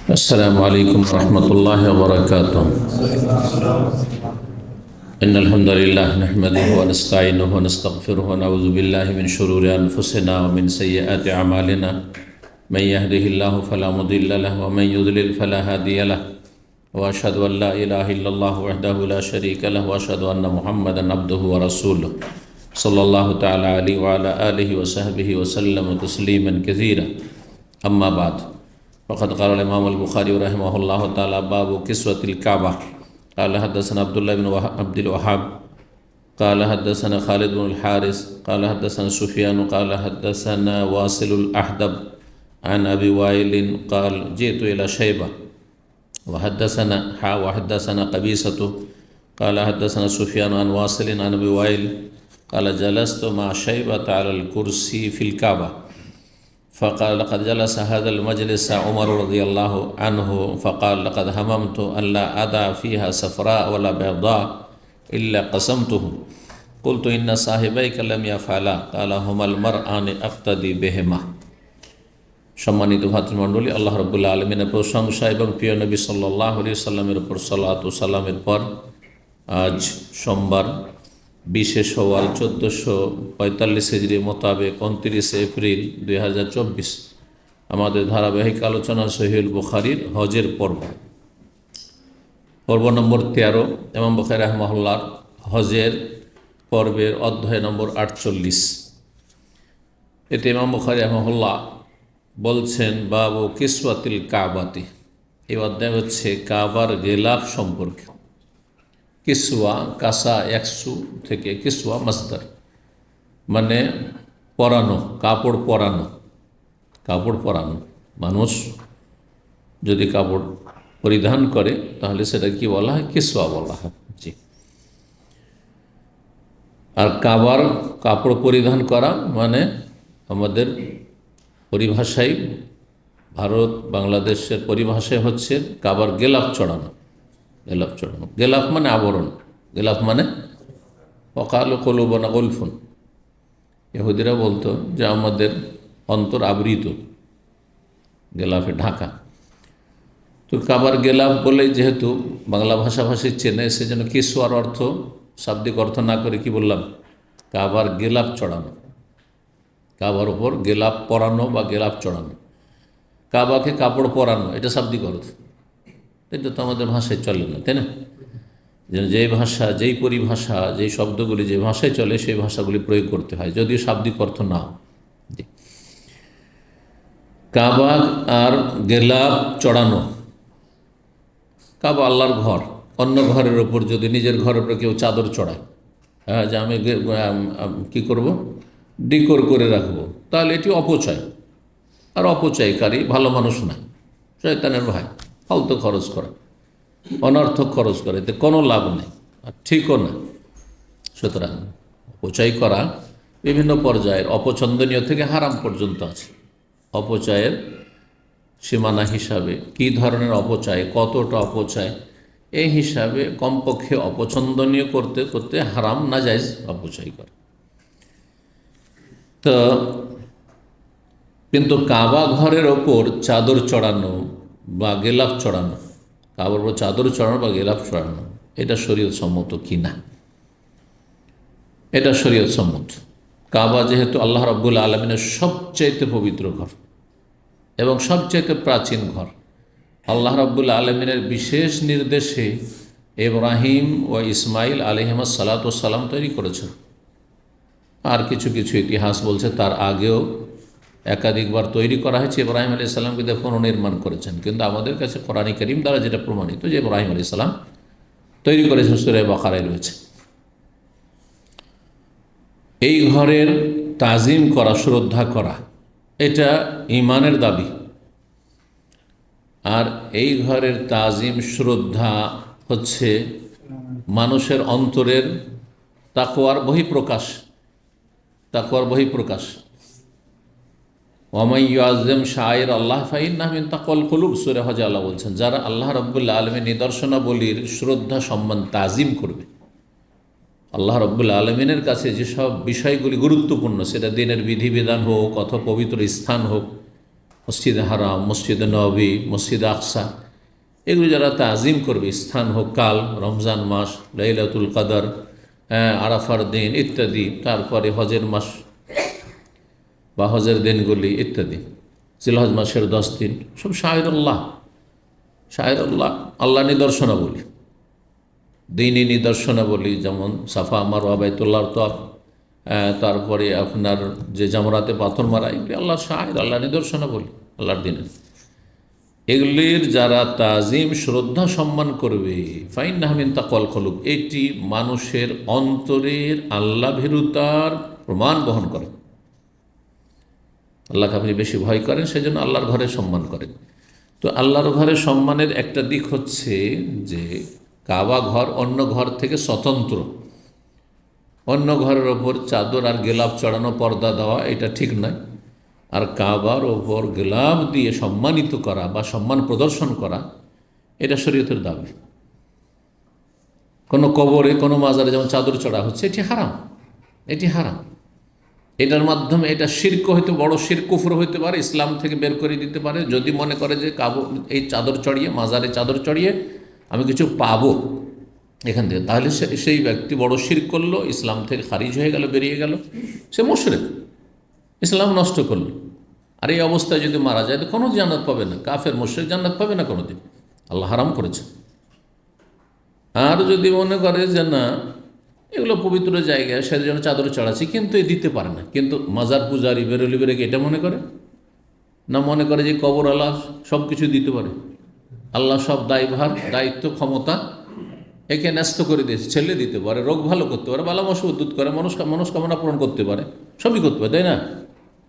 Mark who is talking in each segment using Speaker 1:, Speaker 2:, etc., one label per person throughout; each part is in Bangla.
Speaker 1: السلام عليكم ورحمة الله وبركاته. إن الحمد لله نحمده ونستعينه ونستغفره ونعوذ بالله من شرور أنفسنا ومن سيئات أعمالنا. من يهده الله فلا مضل له ومن يضلل فلا هادي له، وأشهد أن لا إله إلا الله وحده لا شريك له، وأشهد أن محمدا عبده ورسوله صلى الله تعالى عليه وعلى آله وصحبه وسلم تسليما كثيرا. أما بعد، فقد قال الإمام البخاري رحمه الله تعالى: باب كسوة الكعبة. قال حدثنا عبد الله بن عبد الوهاب قال حدثنا خالد بن الحارث قال حدثنا سفيان قال حدثنا واصل الأحدب عن أبي وائل قال: جئت إلى شيبة وحدثنا قبيصة قال حدثنا سفيان عن واصل عن أبي وائل قال: جلست مع شيبة على الكرسي في الكعبة، فقال: لقد جلس هذا المجلس عمر رضي الله عنه، فقال: لقد هممت أن لا أدع فيها صفراء ولا بيضاء إلا قسمته. قلت: إن صاحبيك لم يفعلا। قال: هما المرآن أقتدي بهما। সম্মানিত ভাতৃমণ্ডলী, আল্লাহ রাব্বুল আলামিনের প্রশংসা এবং প্রিয় নবী সাল্লাল্লাহু আলাইহি সাল্লামের উপর সালাত ও সালামের পর আজ সোমবার 20 শওয়াল 1445 হিজরি মোতাবেক 29 এপ্রিল 2024 আমাদের ধারাবাহিক আলোচনা সহিহুল বুখারীর হজের পর্ব নম্বর 13। ইমাম বুখারী রাহিমাহুল্লাহ হজের পর্বের অধ্যায় নম্বর 48। এতে ইমাম বুখারী রাহিমাহুল্লাহ বলছেন বাবু কিসওয়াতিল কাবাতি। এই অধ্যায় হচ্ছে কাবার গিলাফ সম্পর্কে। কিসওয়া কাসা একসু থেকে কিসওয়া মাসদার, মানে পরানো, কাপড় পরানো। মানুষ যদি কাপড় পরিধান করে তাহলে সেটা কি বলা হয়? কিসওয়া বলা হয়। জি। আর কাবার কাপড় পরিধান করা মানে আমাদের পরিভাষায়, ভারত বাংলাদেশের পরিভাষায় হচ্ছে কাবার গেলাফ চড়ানো। গেলাফ মানে আবরণ, গেলাফ মানে ওয়াকালু কুলুবুনা গুলফুন। ইহুদিরা বলতো যে আমাদের অন্তর আবৃত, গেলাফে ঢাকা। তো কাবার গেলাফ বলে যেহেতু বাংলা ভাষাভাষী চেনে, সেজন্য কিসওয়ার অর্থ, শাব্দিক অর্থ না করে কি বললাম? কাবার গেলাফ চড়ানো, কাবার ওপর গেলাফ পরানো বা গেলাফ চড়ানো। কাবাকে কাপড় পরানো, এটা শাব্দিক অর্থ। এটা তো আমাদের ভাষায় চলে না, তাই না? যেই ভাষা, যেই পরিভাষা, যেই শব্দগুলি যে ভাষায় চলে সেই ভাষাগুলি প্রয়োগ করতে হয়, যদিও শাব্দিক অর্থ না। কাবা আর গেলাফ চড়ানো। কাবা আল্লাহর ঘর, অন্য ঘরের ওপর যদি নিজের ঘরের উপর কেউ চাদর চড়ায়, হ্যাঁ, যে আমি কী করব, ডিকোর করে রাখবো, তাহলে এটি অপচয়। আর অপচয়কারী ভালো মানুষ না, শয়তানের ভাই। ফালতু খরচ করা, অনর্থক খরচ করে, এতে কোনো লাভ নেই আর ঠিকও না। সুতরাং অপচয় করা বিভিন্ন পর্যায়ের, অপছন্দনীয় থেকে হারাম পর্যন্ত আছে। অপচয়ের সীমানা হিসাবে কী ধরনের অপচয়, কতটা অপচয়, এই হিসাবে কমপক্ষে অপছন্দনীয় করতে করতে হারাম নাজায়েজ অপচয় করে। তো কিন্তু কাবা ঘরের ওপর চাদর চড়ানো বা গেলাফ চড়ানো, কাবার ওপর চাদর চড়ানো বা গেলাফ চড়ানো, এটা শরীয়ত সম্মত কি না? এটা শরীয়ত সম্মত। কাবা যেহেতু আল্লাহ রাব্বুল আলামিনের সবচাইতে পবিত্র ঘর এবং সবচাইতে প্রাচীন ঘর, আল্লাহ রাব্বুল আলামিনের বিশেষ নির্দেশে ইব্রাহিম ও ইসমাইল আলাইহিমুস সালাতু ওয়াস সালাম তৈরি করেছেন। আর কিছু কিছু ইতিহাস বলছে তার আগেও একাধিকবার তৈরি করা হয়েছে। ইব্রাহিম আলাইহিস সালামকে দিয়ে পুনর্নির্মাণ করেছেন, কিন্তু আমাদের কাছে কোরআন কারীম দ্বারা যেটা প্রমাণিত যে ইব্রাহিম আলাইহিস সালাম তৈরি করেছেন, সূরা বাকারায় রয়েছে। এই ঘরের তাজিম করা, শ্রদ্ধা করা, এটা ঈমানের দাবি। আর এই ঘরের তাজিম, শ্রদ্ধা হচ্ছে মানুষের অন্তরের তাকওয়ার বহিঃপ্রকাশ। ওয়ামান ইউআযযিম শাআইর আল্লাহ ফাইন্নাহা মিন তাকওয়াল কুলুব, সূরা হজ আল্লাহ বলছেন, যারা আল্লাহ রাব্বুল আলামিনের নিদর্শনাবলীর শ্রদ্ধা সম্মান তাজিম করবে, আল্লাহ রাব্বুল আলামিনের কাছে যেসব বিষয়গুলি গুরুত্বপূর্ণ, সেটা দিনের বিধিবিধান হোক অথবা পবিত্র স্থান হোক, মসজিদে হারাম, মসজিদে নবী, মসজিদে আকসা, এগুলো যারা তাজিম করবে, স্থান হোক কাল, রমজান মাস, লাইলাতুল কদর, আরাফার দিন ইত্যাদি, তারপরে হজের মাস বা হজের দিনগুলি ইত্যাদি, জিলহজ মাসের 10 দিন, সব শায়রুল্লাহ। শায়রুল্লাহ আল্লাহ নিদর্শনাবলী, দিনই নিদর্শনাবলী, যেমন সাফা মারওয়া, বাইতুল্লাহর তওয়াফ, তারপরে আপনার যে জামরাতে পাথর মারা, এগুলি আল্লাহর শাহেদ, আল্লাহ নিদর্শনাবলী, আল্লাহর দিনের। এগুলির যারা তাজিম, শ্রদ্ধা, সম্মান করবে, ফাইন্নাহা মিন তাকওয়াল কুলুব, এটি মানুষের অন্তরের আল্লাহ ভীরুতার প্রমাণ বহন করে। আল্লাহকে আপনি বেশি ভয় করেন, সেজন্য আল্লাহর ঘরে সম্মান করেন। তো আল্লাহর ঘরে সম্মানের একটা দিক হচ্ছে যে কাবা ঘর অন্য ঘর থেকে স্বতন্ত্র। অন্য ঘরের ওপর চাদর আর গেলাফ চড়ানো, পর্দা দেওয়া, এটা ঠিক নয়। আর কাবার ওপর গেলাফ দিয়ে সম্মানিত করা বা সম্মান প্রদর্শন করা, এটা শরীয়তের দাবি। কোনো কবরে, কোনো মাজারে যেমন চাদর চড়া হচ্ছে, এটি হারাম, এটি হারাম। এটার মাধ্যমে এটা শিরক হইতে, বড় শিরক, কুফর হইতে পারে, ইসলাম থেকে বের করে দিতে পারে। যদি মনে করে যে এই চাদর চড়িয়ে, মাজারে চাদর চড়িয়ে আমি কিছু পাবো এখান থেকে, তাহলে সেই ব্যক্তি বড় শিরক করলো, ইসলাম থেকে খারিজ হয়ে গেল, বেরিয়ে গেল, সে মুশরিক, ইসলাম নষ্ট করলো। আর এই অবস্থায় যদি মারা যায় তো কোনো জান্নাত পাবে না, কাফের মুশরিক জান্নাত পাবে না কোনোদিন, আল্লাহ হারাম করেছে। আর যদি মনে করে যে না এগুলো পবিত্র জায়গায়, সে জন্য চাদর চড়াচ্ছি, কিন্তু এ দিতে পারে না, কিন্তু মাজার পূজারি বেরোলি বেরোকে এটা মনে করে না, মনে করে যে কবর আল্লাহ সব কিছু দিতে পারে, আল্লাহ সব দায়ভার, দায়িত্ব, ক্ষমতা একে ন্যস্ত করে দিয়েছে, ছেলে দিতে পারে, রোগ ভালো করতে পারে, বালা মসউদ্দুত করে, মনস্কামনা পূরণ করতে পারে, সবই করতে পারে, তাই না?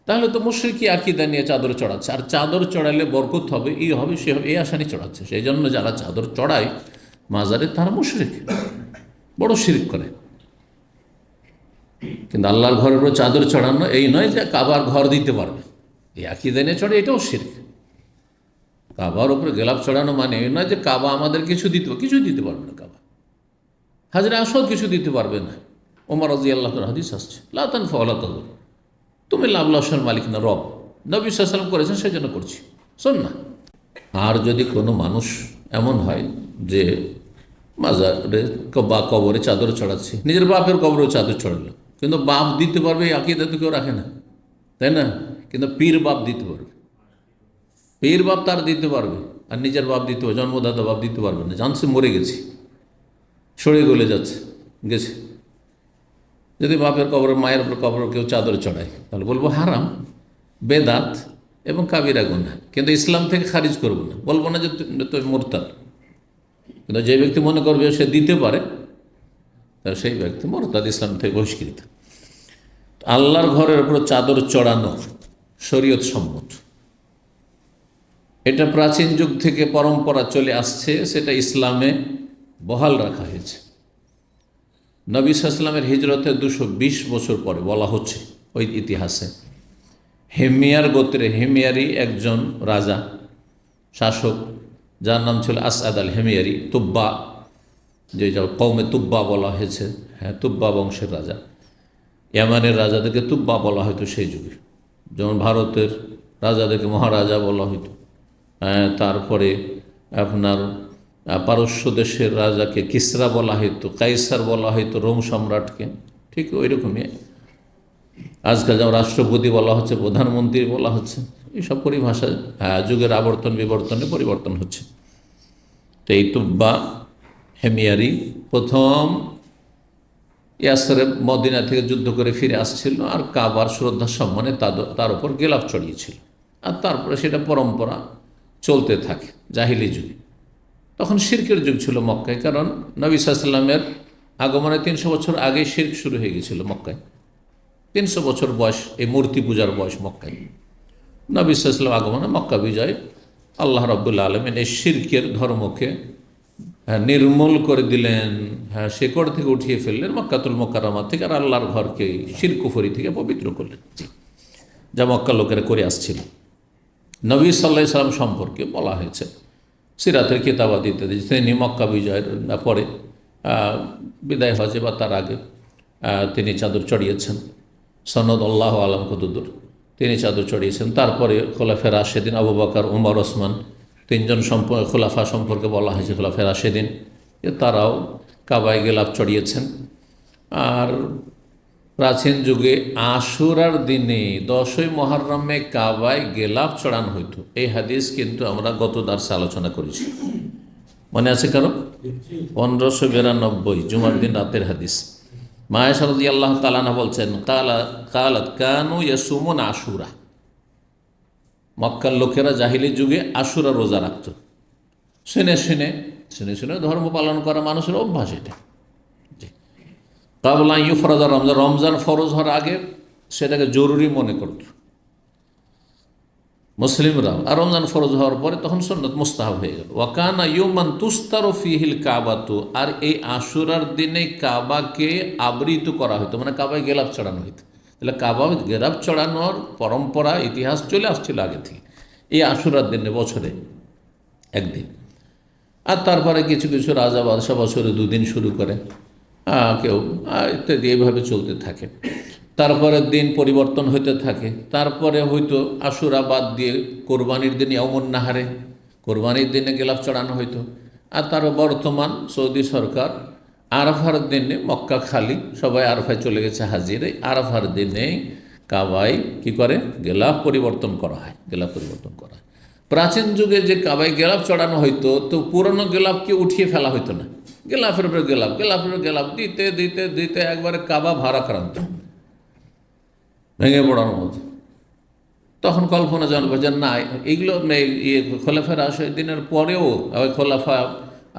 Speaker 1: তাহলে তো মুশরিকি আকীদা নিয়ে চাদর চড়াচ্ছে। আর চাদর চড়ালে বরকত হবে, ই হবে, সে হবে, এই আশা নিয়ে চড়াচ্ছে। সেই জন্য যারা চাদর চড়ায় মাজারে, তারা মুশরিক, বড় শিরক করে। কিন্তু আল্লাহর ঘরের উপর চাদর চড়ানো এই নয় যে কাবার ঘর দিতে পারবে, এই আকীদা নিয়ে চড়ে, এটাও শিরক। কাবার উপরে গেলাপ চড়ানো মানে এই নয় যে কাবা আমাদের কিছু দিতে পারবে না, কাবা হাজরে আসল কিছু দিতে পারবে না। ওমর রাদিয়াল্লাহু আনহু হাদিস আসছে, লা তানফা ওয়ালা তাদুর, তুমি লাভ লসের মালিক না, রব। নবী সাল্লাল্লাহু আলাইহি ওয়াসাল্লাম করেছেন, সেই জন্য করছি, শোন না। আর যদি কোনো মানুষ এমন হয় যে মাজারে বা কবরে চাদর চড়াচ্ছে, নিজের বাপের কবরেও চাদর চড়ালো, কিন্তু বাপ দিতে পারবে এই আকীদা তো কেউ রাখে না, তাই না? কিন্তু পীর বাপ দিতে পারবে, পীর বাপ তার দিতে পারবে, আর নিজের বাপ দিতে পারবে, জন্মদাতা বাপ দিতে পারবে না, জানছে মরে গেছি, সরে গলে গেছে। যদি বাপের কবর, মায়ের কবর কেউ চাদর চড়ায়, তাহলে বলবো হারাম, বেদাত এবং কাবিরা গুনাহ, কিন্তু ইসলাম থেকে খারিজ করবো না, বলবো না যে তুই মুরতাদ। কিন্তু যে ব্যক্তি মনে করবে সে দিতে পারে, তাহলে সেই ব্যক্তি মুরতাদ, ইসলাম থেকে বহিষ্কৃত। আল্লাহর ঘরের উপর চাদর চড়ানো শরীয়ত সম্মত, এটা প্রাচীন যুগ থেকে পরম্পরা চলে আসছে, সেটা ইসলামে বহাল রাখা হয়েছে। নবী সাল্লাল্লাহু আলাইহি ওয়াসাল্লামের হিজরতের 220 বছর পরে বলা হচ্ছে ওই ইতিহাসে, হেমিয়ার গোত্রে, হেমিয়ারি একজন রাজা, শাসক, যার নাম ছিল আসআদ আল হেমিয়ারি, তুব্বা, যে কওমে তুব্বা বলা হয়েছে, হ্যাঁ, তুব্বা বংশের রাজা। ইয়ামানের রাজাদেরকে তুব্বা বলা হয়তো সেই যুগে, যেমন ভারতের রাজাদেরকে মহারাজা বলা হইতো, তারপরে আপনার পারস্য দেশের রাজাকে কিসরা বলা হইতো, কাইসার বলা হইতো রোম সম্রাটকে, ঠিক ওই রকমই আজকাল যেমন রাষ্ট্রপতি বলা হচ্ছে, প্রধানমন্ত্রী বলা হচ্ছে, এইসব পরিভাষা যুগের আবর্তন বিবর্তনে পরিবর্তন হচ্ছে। তো এই তুব্বা হেমিয়ারি প্রথম ইয়াসরে মদিনা থেকে যুদ্ধ করে ফিরে আসছিল, আর কাবার শ্রদ্ধা সম্মানে তার উপর গেলাফ চড়িয়েছিল, আর তারপরে সেটা পরম্পরা চলতে থাকে জাহিলি যুগে। তখন শিরকের যুগ ছিল মক্কায়, কারণ নবী সাল্লাল্লাহু আলাইহি ওয়াসাল্লামের আগমনের 300 বছর আগেই শিরক শুরু হয়ে গেছিল মক্কায়। 300 বছর বয়স, এই মূর্তি পূজার বয়স মক্কায়। নবী সাল্লাল্লাহু আলাইহি ওয়াসাল্লাম আগমনে, মক্কা বিজয়, আল্লাহ রাব্বুল আলামিন এই শিরকের ধর্মকে নির্মূল করে দিলেন, শেকড় থেকে উঠিয়ে ফেললেন মক্কাতুল মুকাররমা থেকে, আর আল্লাহর ঘরকে শিরক কুফরি থেকে পবিত্র করলেন, যা মক্কা লোকেরা করে আসছিল। নবী সাল্লাল্লাহু আলাইহি ওয়াসাল্লাম সম্পর্কে বলা হয়েছে সিরাতের কিতাবাত ইত্যাদি, তিনি মক্কা বিজয়ের পরে বিদায় হজে বা তার আগে তিনি চাদর চড়িয়েছেন, সনদ আল্লাহু আলাম কতদূর। তিনি চাদর চড়িয়েছেন। তারপরে খোলাফে রাশেদিন আবু বকর, ওমর, ওসমান, তিনজন খোলাফা সম্পর্কে বলা হয়েছে খোলাফে রাশেদিন, তারাও কাবায় গেলাফ চড়িয়েছেন। আর প্রাচীন যুগে আশুরার দিনে 10ই মুহররমে কাবায় গেলাফ চড়ানো হইতো। এই হাদিস কিন্তু আমরা গত দার্সে আলোচনা করেছি, মনে আছে কারো? 1592 জুমার দিন রাতের হাদিস। মা আয়েশা রাদিয়াল্লাহু তাআলা আনহা বলছেন, কালাত কানু ইয়াসুমুন আশুরা, মক্কার লোকেরা জাহিলি যুগে আশুরা রোজা রাখত। শুনে শুনে ধর্ম পালন করা মানুষের অভ্যাস এটা। কাবলা ইউফরাজা রমজান, রমজান ফরজ হওয়ার আগে সেটাকে জরুরি মনে করত মুসলিমরাও, আর রমজান ফরজ হওয়ার পরে তখন সুন্নত মুস্তাহাব হয়ে গেল। ওয়াকানা ইউমান তুস্তারু ফিহিল কাবাতু, আর এই আশুরার দিনে কাবাকে আবৃত করা হতো, মানে কাবায় গেলাফ চড়ানো হইতো। তাহলে কাবা গেলাফ চড়ানোর পরম্পরা, ইতিহাস চলে আসছিল আগে থেকে। এই আশুরার দিনে বছরে একদিন, আর তারপরে কিছু কিছু রাজা বাদশাহ বছরে 2 দিন শুরু করে, কেউ ইত্যাদি, এইভাবে চলতে থাকে। তারপরের দিন পরিবর্তন হতে থাকে। তারপরে হয়তো আশুরা বাদ দিয়ে কোরবানির দিন ইয়াউমুন নাহারে, কোরবানির দিনে গেলাফ চড়ানো হইতো। আর তার বর্তমান সৌদি সরকার আরাফার দিনে, মক্কা খালি, সবাই আরাফায় চলে গেছে হাজির, এই আরাফার দিনে কাবায় কি করে গেলাফ পরিবর্তন করা হয়, গেলাফ পরিবর্তন করা হয়। প্রাচীন যুগে যে কাবায় গেলাফ চড়ানো হইতো, তো পুরনো গেলাফকে উঠিয়ে ফেলা হইতো না, গেলাফের উপরে গেলাফ, গেলাফের উপরে গেলাফ দিতে দিতে দিতে একবারে কাবা ভারাক্রান্ত, ভেঙে পড়ার মতো। তখন কল্পনা জানবো যে না, এইগুলো খোলাফা রাশেদিনের পরেও খোলাফা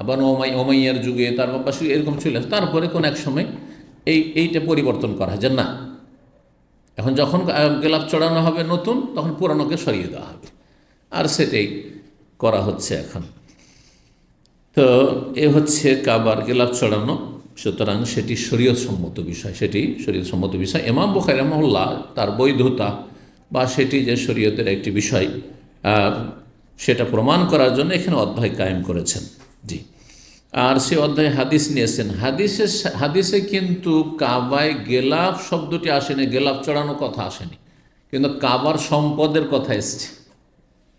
Speaker 1: আবার ওমাইয়ার যুগে, তারপর এরকম চলে আসে। তারপরে কোন এক সময় এইটা পরিবর্তন করা হয় যে না, এখন যখন গেলাফ চড়ানো হবে নতুন, তখন পুরানোকে সরিয়ে দেওয়া হবে, আর সেটাই করা হচ্ছে এখন। তো এ হচ্ছে কাবার গেলাফ চড়ানো। সুতরাং সেটি শরীয়তসম্মত বিষয়, সেটি শরীয়তসম্মত বিষয়। ইমাম বুখারী রাহিমাহুল্লাহ তার বৈধতা বা সেটি যে শরীয়তের একটি বিষয়, সেটা প্রমাণ করার জন্য এখানে অধ্যায় কায়েম করেছেন। জি, আর সে অধ্যায়ে হাদিস নিয়েছেন। হাদিসে কিন্তু কাবায় গেলাফ শব্দটি আসেনি, গেলাফ চড়ানো কথা আসেনি, কিন্তু কাবার সম্পদের কথা এসছে,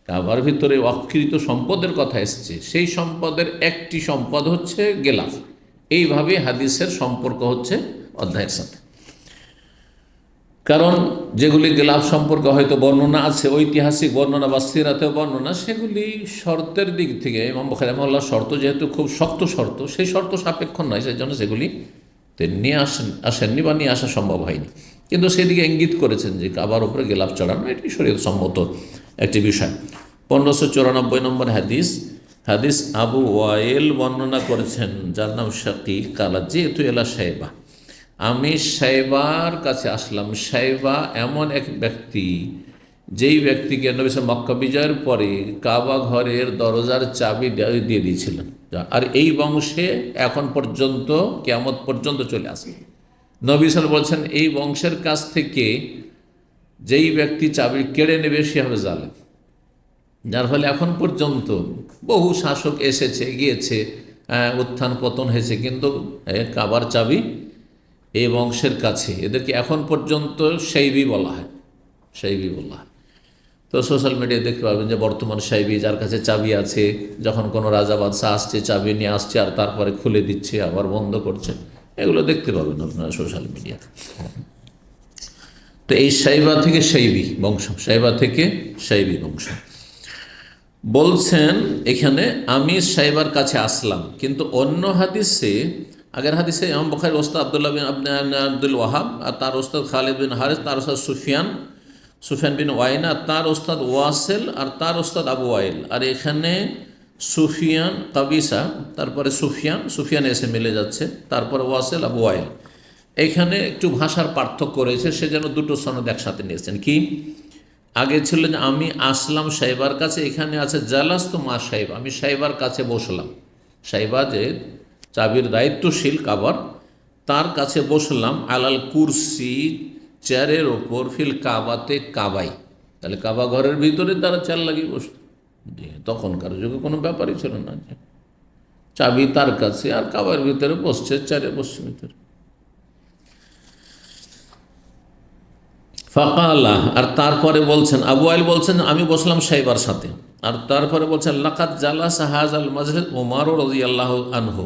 Speaker 1: কাবার ভিতরে অকৃত সম্পদের কথা এসছে। সেই সম্পদের একটি সম্পদ হচ্ছে গেলাফ। এইভাবে হাদিসের সম্পর্ক হচ্ছে অধ্যায়ের সাথে। কারণ যেগুলি গেলাফ সম্পর্কে হয়তো বর্ণনা আছে, ঐতিহাসিক বর্ণনা বা সিরাতে বর্ণনা, সেগুলি শর্তের দিক থেকে ইমাম বুখারী রাহিমাহুল্লাহ শর্ত যেহেতু খুব শক্ত শর্ত, সেই শর্ত সাপেক্ষ নয়, সেই জন্য সেগুলি নিয়ে আসেননি বা নিয়ে আসা সম্ভব হয়নি। কিন্তু সেদিকে ইঙ্গিত করেছেন যে কাবার উপরে গেলাফ চড়ানো এটি শরীয়তসম্মত একটি বিষয়। 1594 নম্বর হাদিস আবু ওয়াইল বর্ণনা করেছেন, যার নাম শাকিক, কালা যেহেতু এলা সাহেবা, আমি সাহেবার কাছে আসলাম। সাহেবা এমন এক ব্যক্তি, যেই ব্যক্তিকে নবী মক্কা বিজয়ের পরে কাবা ঘরের দরজার চাবি দিয়ে দিয়েছিলেন, আর এই বংশে এখন পর্যন্ত কিয়ামত পর্যন্ত চলে আসে। নবী সাল্লাল্লাহু আলাইহি ওয়াসাল্লাম বলছেন, এই বংশের কাছ থেকে যেই ব্যক্তি চাবি কেড়ে নেবে সে হবে জালেম। যার ফলে এখন পর্যন্ত বহু শাসক এসেছে গিয়েছে, উত্থান পতন হয়েছে, কিন্তু কাবার চাবি এই বংশের কাছে। এদেরকে এখন পর্যন্ত শাইবি বলা হয়, শাইবি বলা হয়। তো সোশ্যাল মিডিয়ায় দেখতে পাবেন যে বর্তমান শাইবি, যার কাছে চাবি আছে, যখন কোনো রাজা বাদশাহ আসছে চাবি নিয়ে আসছে, আর তারপরে খুলে দিচ্ছে, আবার বন্ধ করছে, এগুলো দেখতে পাবেন আপনারা সোশ্যাল মিডিয়াতে। তো এই শাইবা থেকে শাইবি বংশ, শাইবা থেকে শাইবি বংশ। বলছেন এখানে আমি সাইবার কাছে আসলাম, কিন্তু অন্য হাদিসে, আগের হাদিসে ইমাম বুখারীর ওস্তাদ আব্দুল্লাহ বিন আব্দুল ওয়াহাব, আর তার ওস্তাদ খালিদ বিন হারিস, তার ওস্তাদ সুফিয়ান বিন ওয়াইনা, তার ওস্তাদ ওয়াসিল, আর তার ওস্তাদ আবু ওয়াইল। আর এখানে সুফিয়ান কাবিসা, তারপরে সুফিয়ান এসে মিলে যাচ্ছে, তারপরে ওয়াসিল, আবু ওয়াইল। এখানে একটু ভাষার পার্থক্য রয়েছে, সে যেন দুটো সনদ একসাথে নিয়েছেন। কি আগে ছিল যে আমি আসলাম সাইবার কাছে, এখানে আছে জালাস্তু মা সাইবা, আমি সাইবার কাছে বসলাম। সাইবা যে চাবির দায়িত্বশীল কাবার, তার কাছে বসলাম। আলাল কুরসি, চেয়ারের ওপর, ফিল কাবাতে, কাবাই। তাহলে কাবা ঘরের ভিতরে তারা চেয়ার লাগিয়ে বসত। তখনকার যুগে কোনো ব্যাপারই ছিল না, যে চাবি তার কাছে আর কাবার ভিতরে বসছে, চেয়ারে বসছে ভিতরে। ফাকালা, আর তারপরে বলছেন, আবু আইল বলছেন আমি বসলাম সাইবার সাথে, আর তারপরে বলছেন লাকাত জালাসা হাযাল মাজলিস ওমর রাদিয়াল্লাহু আনহু,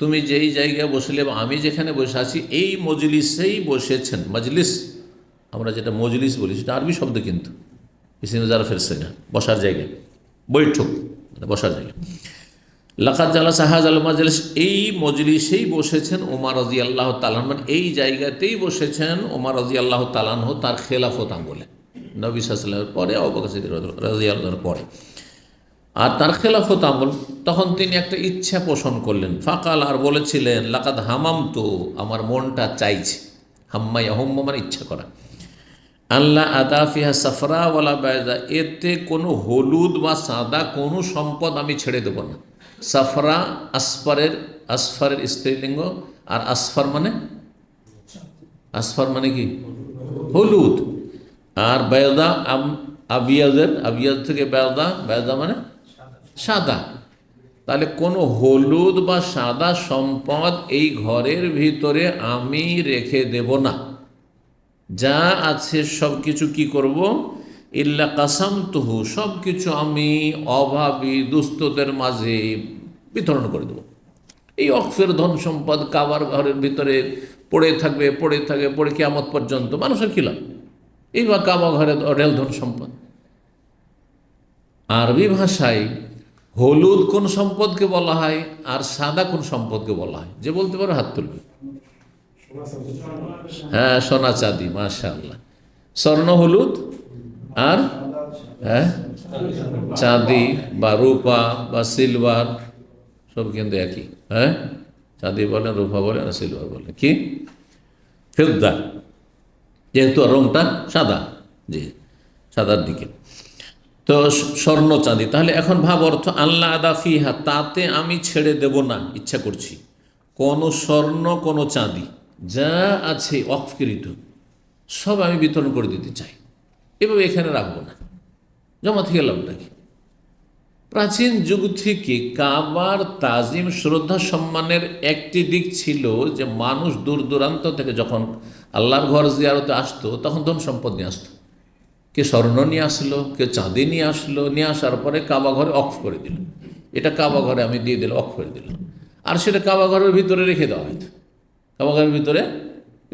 Speaker 1: তুমি যেই জায়গায় বসলে বা আমি যেখানে বসে আছি এই মজলিসেই বসেছেন। মজলিস আমরা যেটা মজলিস বলি সেটা আরবি শব্দ, কিন্তু ইসিম জারফের সেগা, বসার জায়গা, বৈঠক মানে বসার জায়গা। লাকাত জালাসা হাযাল মাজলিস, এই মজলিসেই বসেছেন ওমর রাদিয়াল্লাহু তাআলা আনহু, মানে এই জায়গাতেই বসেছেন ওমর রাদিয়াল্লাহু তাআলা আনহু তার খেলাফত আমলে, নবী সাল্লাল্লাহু আলাইহি ওয়াসাল্লামের পরে, আবু বকর সিদ্দিক রাদিয়াল্লাহু আনহুর পরে। আর তার খেলাফত আমল, তখন তিনি একটা ইচ্ছা পোষণ করলেন। ফাকাল, আর বলেছিলেন লাকাদ হামামতু, আমার মনটা চাইছে, হাম্মা ইয়াহুম্মু মানে ইচ্ছা করা, আল্লাহ আদাফিহা সাফরা ওয়ালা বাইদা, এতে কোনো হলুদ বা সাদা কোনো সম্পদ আমি ছেড়ে দেব না। সাফরা আসফারের স্ত্রীলিঙ্গ, আর আসফার মানে কি হলুদ, আর বেয়দা আবিয়াদ থেকে বেয়দা মানে সাদা। তাহলে কোনো হলুদ বা সাদা সম্পদ এই ঘরের ভিতরে আমি রেখে দেব না। যা আছে সব কিছু কি করব, ইল্লা কাসামতুহু, সব কিছু আমি অভাবী দুস্থদের মাঝে বিতরণ করে দেব। এই অক্ফের ধন সম্পদ কাবার ঘরের ভিতরে পড়ে থাকবে কিয়ামত পর্যন্ত, মানুষের কি লাভ? এই বা কাবা ঘরে অঢেল ধন সম্পদ। আরবি ভাষায় হলুদ কোন সম্পদকে বলা হয় আর সাদা কোন সম্পদকে বলা হয়, যে বলতে পারো হাত তুলবে। হ্যাঁ, সোনা চাঁদি, মাশাআল্লাহ। স্বর্ণ হলুদ আর হ্যাঁ চাঁদি বা রূপা বা সিলভার সব কিন্তু একই। হ্যাঁ, চাঁদি বলেন, রূপা বলেন, আর সিলভার বলেন কি ফেদ্দা, যেহেতু রংটা সাদা, জি সাদার দিকে, তো স্বর্ণ চাঁদি। তাহলে এখন ভাব অর্থ, আল্লাহ আদা ফিহা, তাতে আমি ছেড়ে দেব না, ইচ্ছা করছি, কোনো স্বর্ণ কোনো চাঁদি যা আছে অফকৃত সব আমি বিতরণ করে দিতে চাই, এভাবে এখানে রাখবো না। জমা থেকে লাভটা কি? প্রাচীন যুগ থেকে কাবার তাজিম শ্রদ্ধা সম্মানের একটি দিক ছিল যে মানুষ দূর দূরান্ত থেকে যখন আল্লাহর ঘর জিয়ারতে আসতো তখন ধন সম্পদ নিয়ে আসতো। কে স্বর্ণ নিয়ে আসলো, কে চাঁদি নিয়ে আসলো, নিয়ে আসার পরে কাবা ঘরে অফ করে দিল, এটা কাবা ঘরে আমি দিয়ে দিলাম, অফ করে দিলাম, আর সেটা কাবা ঘরের ভিতরে রেখে দেওয়া হইতো, কাবা ঘরের ভিতরে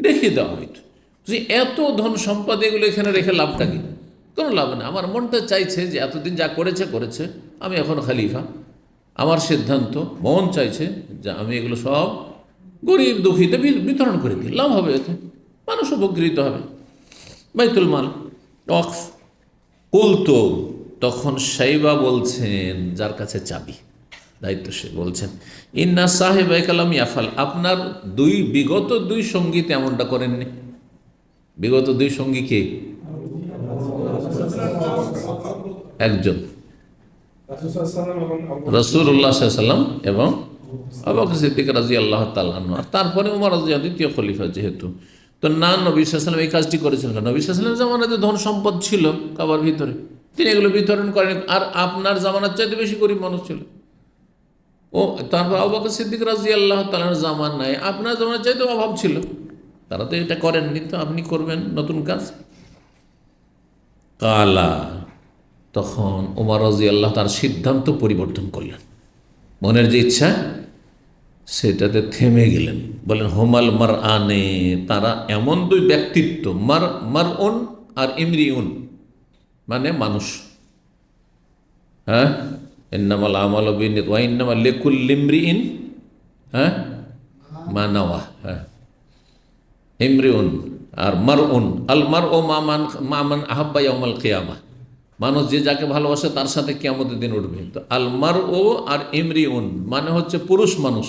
Speaker 1: রেখে দেওয়া হইতো। যে এত ধন সম্পদ এগুলো এখানে রেখে লাভটা কি? কোনো লাভ নেই। আমার মনটা চাইছে যে এতদিন যা করেছে, আমি এখন খলিফা, আমার সিদ্ধান্ত, মন চাইছে যে আমি এগুলো সব গরিব দুঃখীতে বিতরণ করে দিই, লাভ হবে, এতে মানুষ উপকৃত হবে, বাইতুল মাল ওয়াকফ। কুলতো, তখন সাইবা বলছেন, যার কাছে চাবি, দায়িত্ব, সে বলছেন, ইন্না সাহেব কালাম ইয়াফাল, আপনার বিগত দুই সঙ্গী তেমনটা করেননি। বিগত দুই সঙ্গী কে? একজন রাসূলুল্লাহ সাল্লাল্লাহু আলাইহি ওয়াসাল্লাম এবং আবু বকর সিদ্দিক রাদিয়াল্লাহু তাআলা আনহু, আর তারপরে ওমর রাদিয়াল্লাহু দ্বিতীয় খলিফা যেহেতু, তো না নবী সাল্লাল্লাহু আলাইহি ওয়াসাল্লাম এই কাজটি করেছিলেন। নবী সাল্লাল্লাহু আলাইহি ওয়াসাল্লাম জামানাতে ধন সম্পদ ছিল কাবার ভিতরে, তিনি এগুলো বিতরণ করেন, আর আপনার জামানার চাইতে বেশি গরিব মানুষ ছিল। ও তারপর আবু বকর সিদ্দিক রাদিয়াল্লাহু তাআলার জামানায় আপনার জামানার চাইতে অভাব ছিল, তারা তো এটা করেননি, তো আপনি করবেন নতুন কাজ। কালা, তখন ওমর রাদিয়াল্লাহু তার সিদ্ধান্ত পরিবর্তন করলেন, মনের যে ইচ্ছা সেটাতে থেমে গেলেন। বলেন হোমাল মার আনে, তারা এমন দুই ব্যক্তিত্ব, মারউন আর ইমরিউন মানে মানুষ। হ্যাঁ, ইন্নামাল আমালু বিন্নিয়াত ওয়া ইন্নামা লিকুল্লি ইমরিইন মা নাওয়া। হ্যাঁ, ইমরিউন আর মারউন, আল মারউ মামান আহাব্বা ইয়াউমাল কিয়ামা, মানুষ যে যাকে ভালোবাসে তার সাথে কিয়ামতের দিন উঠবে। তো আল মারউ আর ইমরিউন মানে হচ্ছে পুরুষ মানুষ,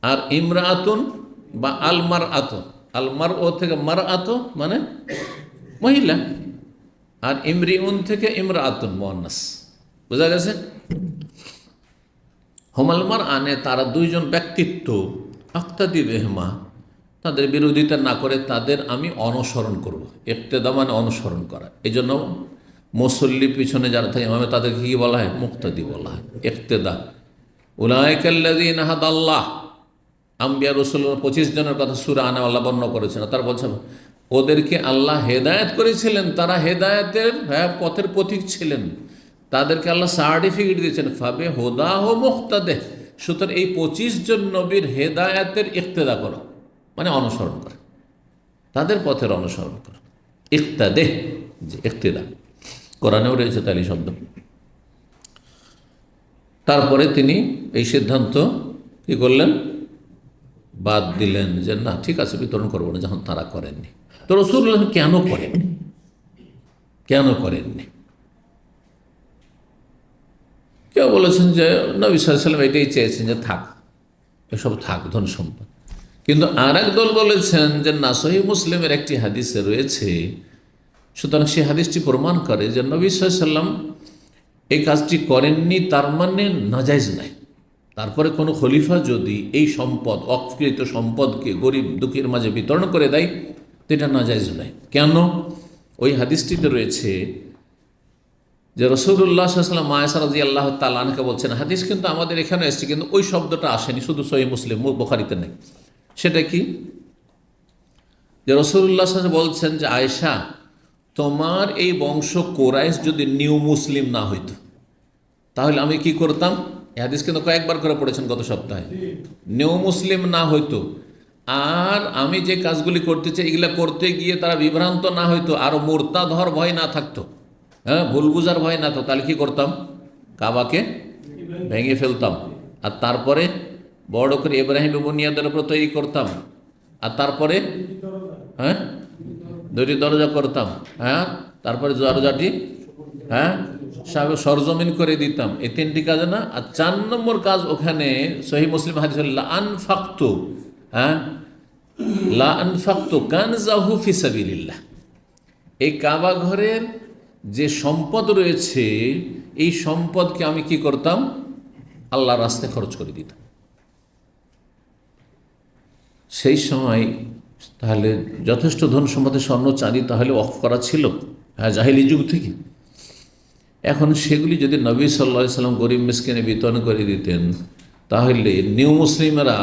Speaker 1: আর ইমরাআতুন বা আল মারআতু, আল মারউ থেকে মারআতু মানে মহিলা, আর ইমরিউন থেকে ইমরাআতুন মুয়ান্নাস। বোঝা গেছে? হোমাল মার আনে, তারা দুইজন ব্যক্তিত্ব, আক্তাদি বেহমা, তাদের বিরোধিতা না করে তাদের আমি অনুসরণ করব। ইক্তেদা মানে অনুসরণ করা। এই জন্য মুসল্লি পিছনে যারা থাকে ইমামে, তাদেরকে কী বলা হয়? মুক্তাদি বলা হয়, ইক্তেদা। উলাইকাল্লাযীনা হাদাল্লাহ, আম্বিয়া রাসূল 25 জনের কথা সূরা আনাওয়াল্লাহ বর্ণনা করেছেন, তার বলছেন ওদেরকে আল্লাহ হেদায়েত করেছিলেন, তারা হেদায়েতের পথের পথিক ছিলেন, তাদেরকে আল্লাহ সার্টিফিকেট দিয়েছেন ফাবে হোদা হো মুক্তাদে। সুতরাং এই 25 জন নবীর হেদায়েতের ইক্তেদা করো, মানে অনুসরণ করো, তাদের পথের অনুসরণ করো। ইক্তাদে, যে ইক্তেদা, কোরআনেও রয়েছে তালি শব্দ। তারপরে তিনি এই সিদ্ধান্ত কি করলেন, বাদ দিলেন যে না ঠিক আছে বিতরণ করবো না, যখন তারা করেননি। তো রাসূলুল্লাহ কেন করেননি, কেন করেননি? কেউ বলেছেন যে নবী সাল্লাল্লাহু আলাইহি ওয়াসাল্লাম এটাই চেয়েছেন যে থাক, এসব থাক ধন সম্পদ। কিন্তু আর এক দল বলেছেন যে না, সহিহ মুসলিমের একটি হাদিসে রয়েছে, সুতরাং সেই হাদিসটি প্রমাণ করে যে নবী সাল্লাল্লাহু আলাইহি ওয়াসাল্লাম এই কাজটি করেননি, তার মানে নাজায়েজ নাই। তারপরে কোনো খলিফা যদি এই সম্পদ, অকৃত সম্পদকে গরিব দুঃখীর মাঝে বিতরণ করে দেয়, তো এটা নাজায়েজ নাই। কেন? ওই হাদিসটিতে রয়েছে যে রাসূলুল্লাহ সাল্লাল্লাহু আলাইহি ওয়াসাল্লাম আয়েশা রাদিয়াল্লাহু তাআলা আনহা বলছেন, হাদিস কিন্তু আমাদের এখানে এসেছে, কিন্তু ওই শব্দটা আসেনি, শুধু সহিহ মুসলিম, বুখারীতে নেই। সেটা কি? যে রাসূলুল্লাহ সাল্লাল্লাহু আলাইহি ওয়াসাল্লাম বলছেন যে আয়েশা, তোমার এই বংশ কোরাইশ যদি নিউ মুসলিম না হইতো, তাহলে আমি কি করতাম? এই হাদিস কিন্তু কয়েকবার করে পড়েছেন গত সপ্তাহে। নিউ মুসলিম না হইতো, আর আমি যে কাজগুলি করতে চাই এগুলা করতে গিয়ে তারা বিভ্রান্ত না হইতো, আরও মুরতাদ হওয়ার ভয় না থাকতো, ভুল বুঝার ভয় না থাকতো, তাহলে কি করতাম? কাবাকে ভেঙে ফেলতাম, আর তারপরে বড় করে ইব্রাহিম বুনিয়াদের উপর তৈরি করতাম, আর তারপরে দুটি দরজা করতাম, তারপরে দরজাটি সরজমিন করে দিতাম। এই 3টি কাজ না। আর 4 নম্বর কাজ ওখানে সহিহ মুসলিম হাদিস লা আনফাকতু কানজাহু ফি সাবিলিল্লাহ। এই কাবা ঘরের যে সম্পদ রয়েছে, এই সম্পদকে আমি কি করতাম? আল্লাহর রাস্তায় খরচ করে দিতাম। সেই সময় তাহলে যথেষ্ট ধন সম্পদের স্বর্ণ চাঁদি তাহলে অফ করা ছিল, জাহেলি যুগ থেকে। এখন সেগুলি যদি নবী সাল্লাল্লাহু আলাইহি ওয়াসাল্লাম গরিব মিসকিনে বিতরণ করে দিতেন, তাহলে নিউ মুসলিমেরা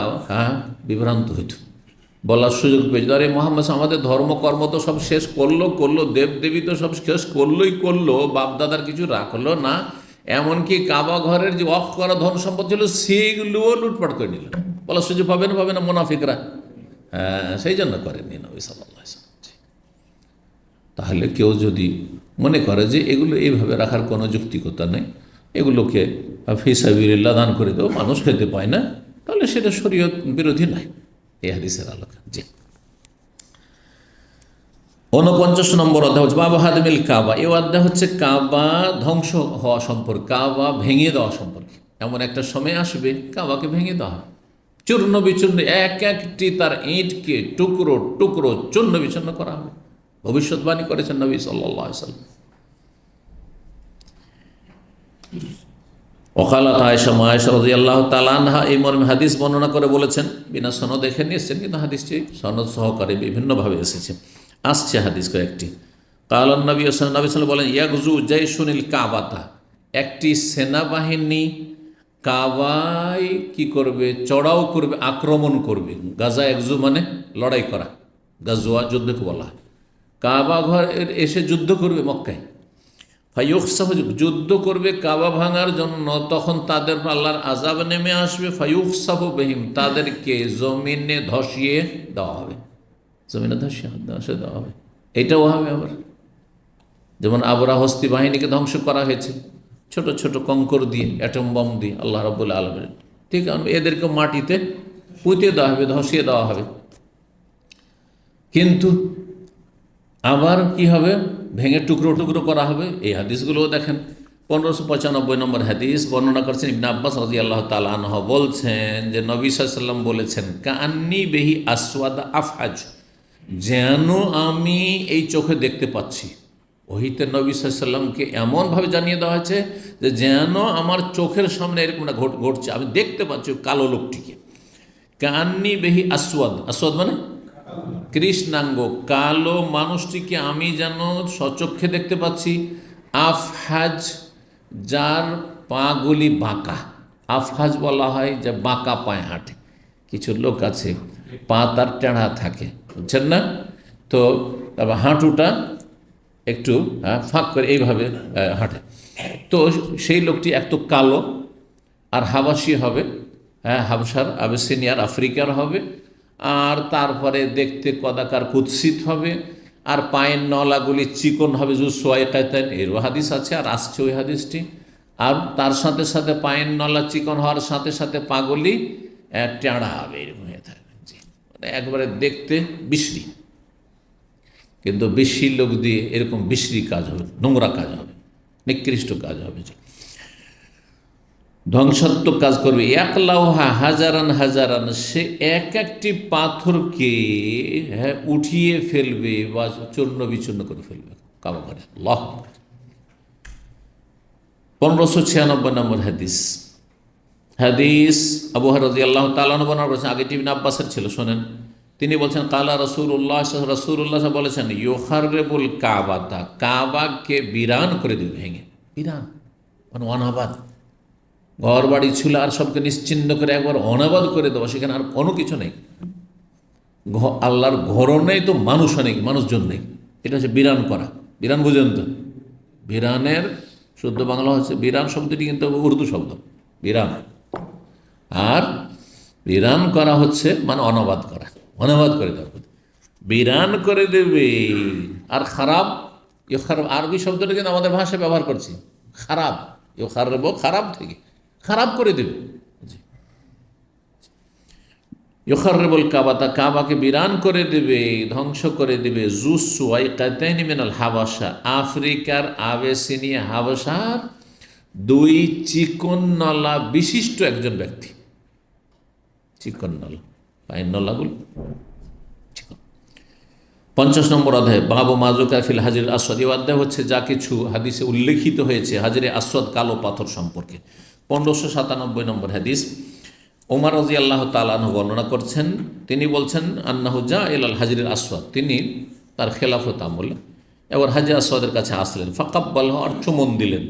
Speaker 1: বিভ্রান্ত হইত, বলার সুযোগ পেয়েছে, আরে মোহাম্মদ আমাদের ধর্মকর্ম তো সব শেষ করলো, দেবদেবী তো সব শেষ করলো, বাপদাদার কিছু রাখলো না, এমনকি কাবা ঘরের যে অফ করা ধন সম্পদ ছিল সেগুলোও লুটপাট করে নিল। বলার সুযোগ পাবে না মুনাফিকরা। সেই জন্য করেননি নবী সাল্লাল্লাহু আলাইহি ওয়াসাল্লাম। তাহলে কেউ যদি মনে করে যে এগুলো এইভাবে রাখার কোনো যৌক্তিকতা নেই, এগুলোকে ফি সাবিলিল্লাহ দান করে দেবো, মানুষ খেতে পায় না, তাহলে সেটা শরীয়ত বিরোধী নয় এই হাদিসের আলোকে। জি, 49 নম্বর অধ্যায় হচ্ছে বাবু হাদমিল কাবা। এই অধ্যায় হচ্ছে কাবা ধ্বংস হওয়া সম্পর্কে, কাবা ভেঙে দেওয়া সম্পর্কে। এমন একটা সময় আসবে কাবাকে ভেঙে দেওয়া হবে, চূর্ণ বিচূর্ণ, এক একটি তার ইঁটকে টুকরো টুকরো চূর্ণ বিচূর্ণ করা হবে। ভবিষ্যৎবাণী করেছেন নবী সাল্লাল্লাহু আলাইহি ওয়াসাল্লাম। ওকালাত আয়েশা রাদিয়াল্লাহু তাআলা আনহা এই মর্মে হাদিস বর্ণনা করে বলেছেন, বিনা সনদ দেখে নিয়েছেন, কিন্তু হাদিসটি সনদ সহকারে বিভিন্নভাবে আসছে হাদিস কয়েকটি। কালান নবী সাল্লাল্লাহু আলাইহি ওয়াসাল্লাম বলেন, ইয়াগজু জাইশুনিল কাবাতা, একটি সেনাবাহিনী কাবায় কি করবে? চড়াও করবে, আক্রমণ করবে। গাজা একজু মানে লড়াই করা, গাজওয়া যুদ্ধকে বলা হয়। কাবা ঘর এসে যুদ্ধ করবে মক্কায়, ফায়ুখসাহ যুদ্ধ করবে কাবা ভাঙার জন্য, তখন তাদের আল্লাহর আযাব নেমে আসবে। ফায়ুখসাহু বিহিম, তাদেরকে জমিনে ধসিয়ে দেওয়া হবে, জমিনে ধসে দেওয়া হবে। এটাও হবে আবার, যেমন আবরা হস্তি বাহিনীকে ধ্বংস করা হয়েছে ছোট ছোট কঙ্কর দিয়ে, অ্যাটম বম দিয়ে, আল্লাহ রাব্বুল আলামিন। ঠিক আছে, এদেরকে মাটিতে পুঁতে দেওয়া হবে, ধসিয়ে দেওয়া হবে। কিন্তু আবার কি হবে? ভেঙে টুকরো টুকরো করা হবে। এই হাদিসগুলোও দেখেন। 1595 নম্বর হাদিস বর্ণনা করছেন ইবনে আব্বাস রাদিয়াল্লাহু তাআলা আনহু, বলছেন যে নবী সাল্লাল্লাহু আলাইহি ওয়াসাল্লাম বলেছেন, কাআন্নী বিহি আসওয়াদ আফহাজ, যেন আমি এই চোখে দেখতে পাচ্ছি। ওহিতে নবী সাল্লাল্লাহু আলাইহি ওয়াসাল্লামকে এমনভাবে জানিয়ে দেওয়া হয়েছে যে যেন আমার চোখের সামনে এরকমটা ঘটছে, আমি দেখতে পাচ্ছি কালো লোকটিকে। কাআন্নী বিহি আসওয়াদ, আসওয়াদ মানে কৃষ্ণাঙ্গ, কালো মানুষটিকে আমি যেন সচক্ষে দেখতে পাচ্ছি। আফহাজ, যার পাগুলি বাঁকা। আফহাজ বলা হয় যে বাঁকা পায়ে হাঁটে। কিছু লোক আছে পা তার টেढ़া থাকে, বুঝছেন না? তো তারপর হাঁটুটা একটু ফাঁক করে এইভাবে হাঁটে। তো সেই লোকটি এক তো কালো আর হাবাসি হবে, হাবসার আবেসিনিয়ার আফ্রিকার হবে, আর তারপরে দেখতে কদাকার কুৎসিত হবে, আর পায়ের নলাগুলি চিকন হবে, জু সোয়াই কায়তেন, এরও হাদিস আছে আর আসছে ওই হাদিসটি। আর তার সাথে সাথে পায়ের নলা চিকন হওয়ার সাথে সাথে পাগলি টেঁড়া হবে, এরকম হয়ে থাকবে। জি, মানে একবারে দেখতে বিশ্রী, কিন্তু বিশ্রী লোক দিয়ে এরকম বিশ্রী কাজ হবে, নোংরা কাজ হবে, নিকৃষ্ট কাজ হবে, যে ধ্বংসাত্মক কাজ করবে। একলাউহা হাজারান হাজারান, সে এক একটি পাথরকে উঠিয়ে ফেলবে বা চূর্ণ বিচূর্ণ করে ফেলবে কাবা ঘরে। আল্লাহ। 1596 নম্বর হাদিস। হাদিস আবু হুরায়রা রাদিয়াল্লাহু তাআলা আনহু বর্ণনা করেছেন, আগেটি ইবনে আব্বাসের ছিল, শোনেন। তিনি বলছেন, কালা রাসূলুল্লাহ বলেছেন, ইউখাররিবুল কাবাতা, কাবাকে বিরান করে দেবে, ভেঙে। বিরান মানে অনাবাদ, ঘর বাড়ি ছিল আর সবকে নিশ্চিন্ন করে একবার অনাবাদ করে দেওয়া, সেখানে আর কোনো কিছু নেই, আল্লাহর ঘরও নেই, তো মানুষও নেই, মানুষজন নেই। এটা হচ্ছে বিরান করা। বিরান বুঝেন তো? বিরানের শুদ্ধ বাংলা হচ্ছে, বিরান শব্দটি কিন্তু উর্দু শব্দ, বিরান। আর বিরান করা হচ্ছে মানে অনাবাদ করা, অনাবাদ করে দেওয়া, বিরান করে দেবে। আর খারাপ, খারাপ আরবি শব্দটা কিন্তু আমাদের ভাষায় ব্যবহার করছি, খারাপ, খারাপ খারাপ থেকে খারাপ করে দেবে। ইউখাররিবুল কাবাতা, কাবাকে বিরান করে দেবে, ধ্বংস করে দেবে। জুসওয়াই কাতাইনি মিনাল হাবাসা, আফ্রিকার আবেসিনিয়া হাবাসার দুই চিকন নলা বিশিষ্ট একজন ব্যক্তি। চিকন নলা, পায়ের নলাগুলো চিকন। 50 নম্বর অধ্যায়, বাবু মাজুকা ফিল হাজির আসওয়াদ। এই অধ্যায় হচ্ছে যা কিছু হাদিসে উল্লেখিত হয়েছে হাজিরে আসওয়াদ, কালো পাথর সম্পর্কে। 1597 নম্বর হাদিস। ওমর রাদিয়াল্লাহু তাআলা আনহু বর্ণনা করছেন, তিনি বলছেন, আন্নাহু জাআল হাজির আসওয়াদ, তিনি তার খেলাফত আমলে এবার হাজির আসওয়াদের কাছে আসলেন, ফাকাব্বালহু, আর চুমন দিলেন।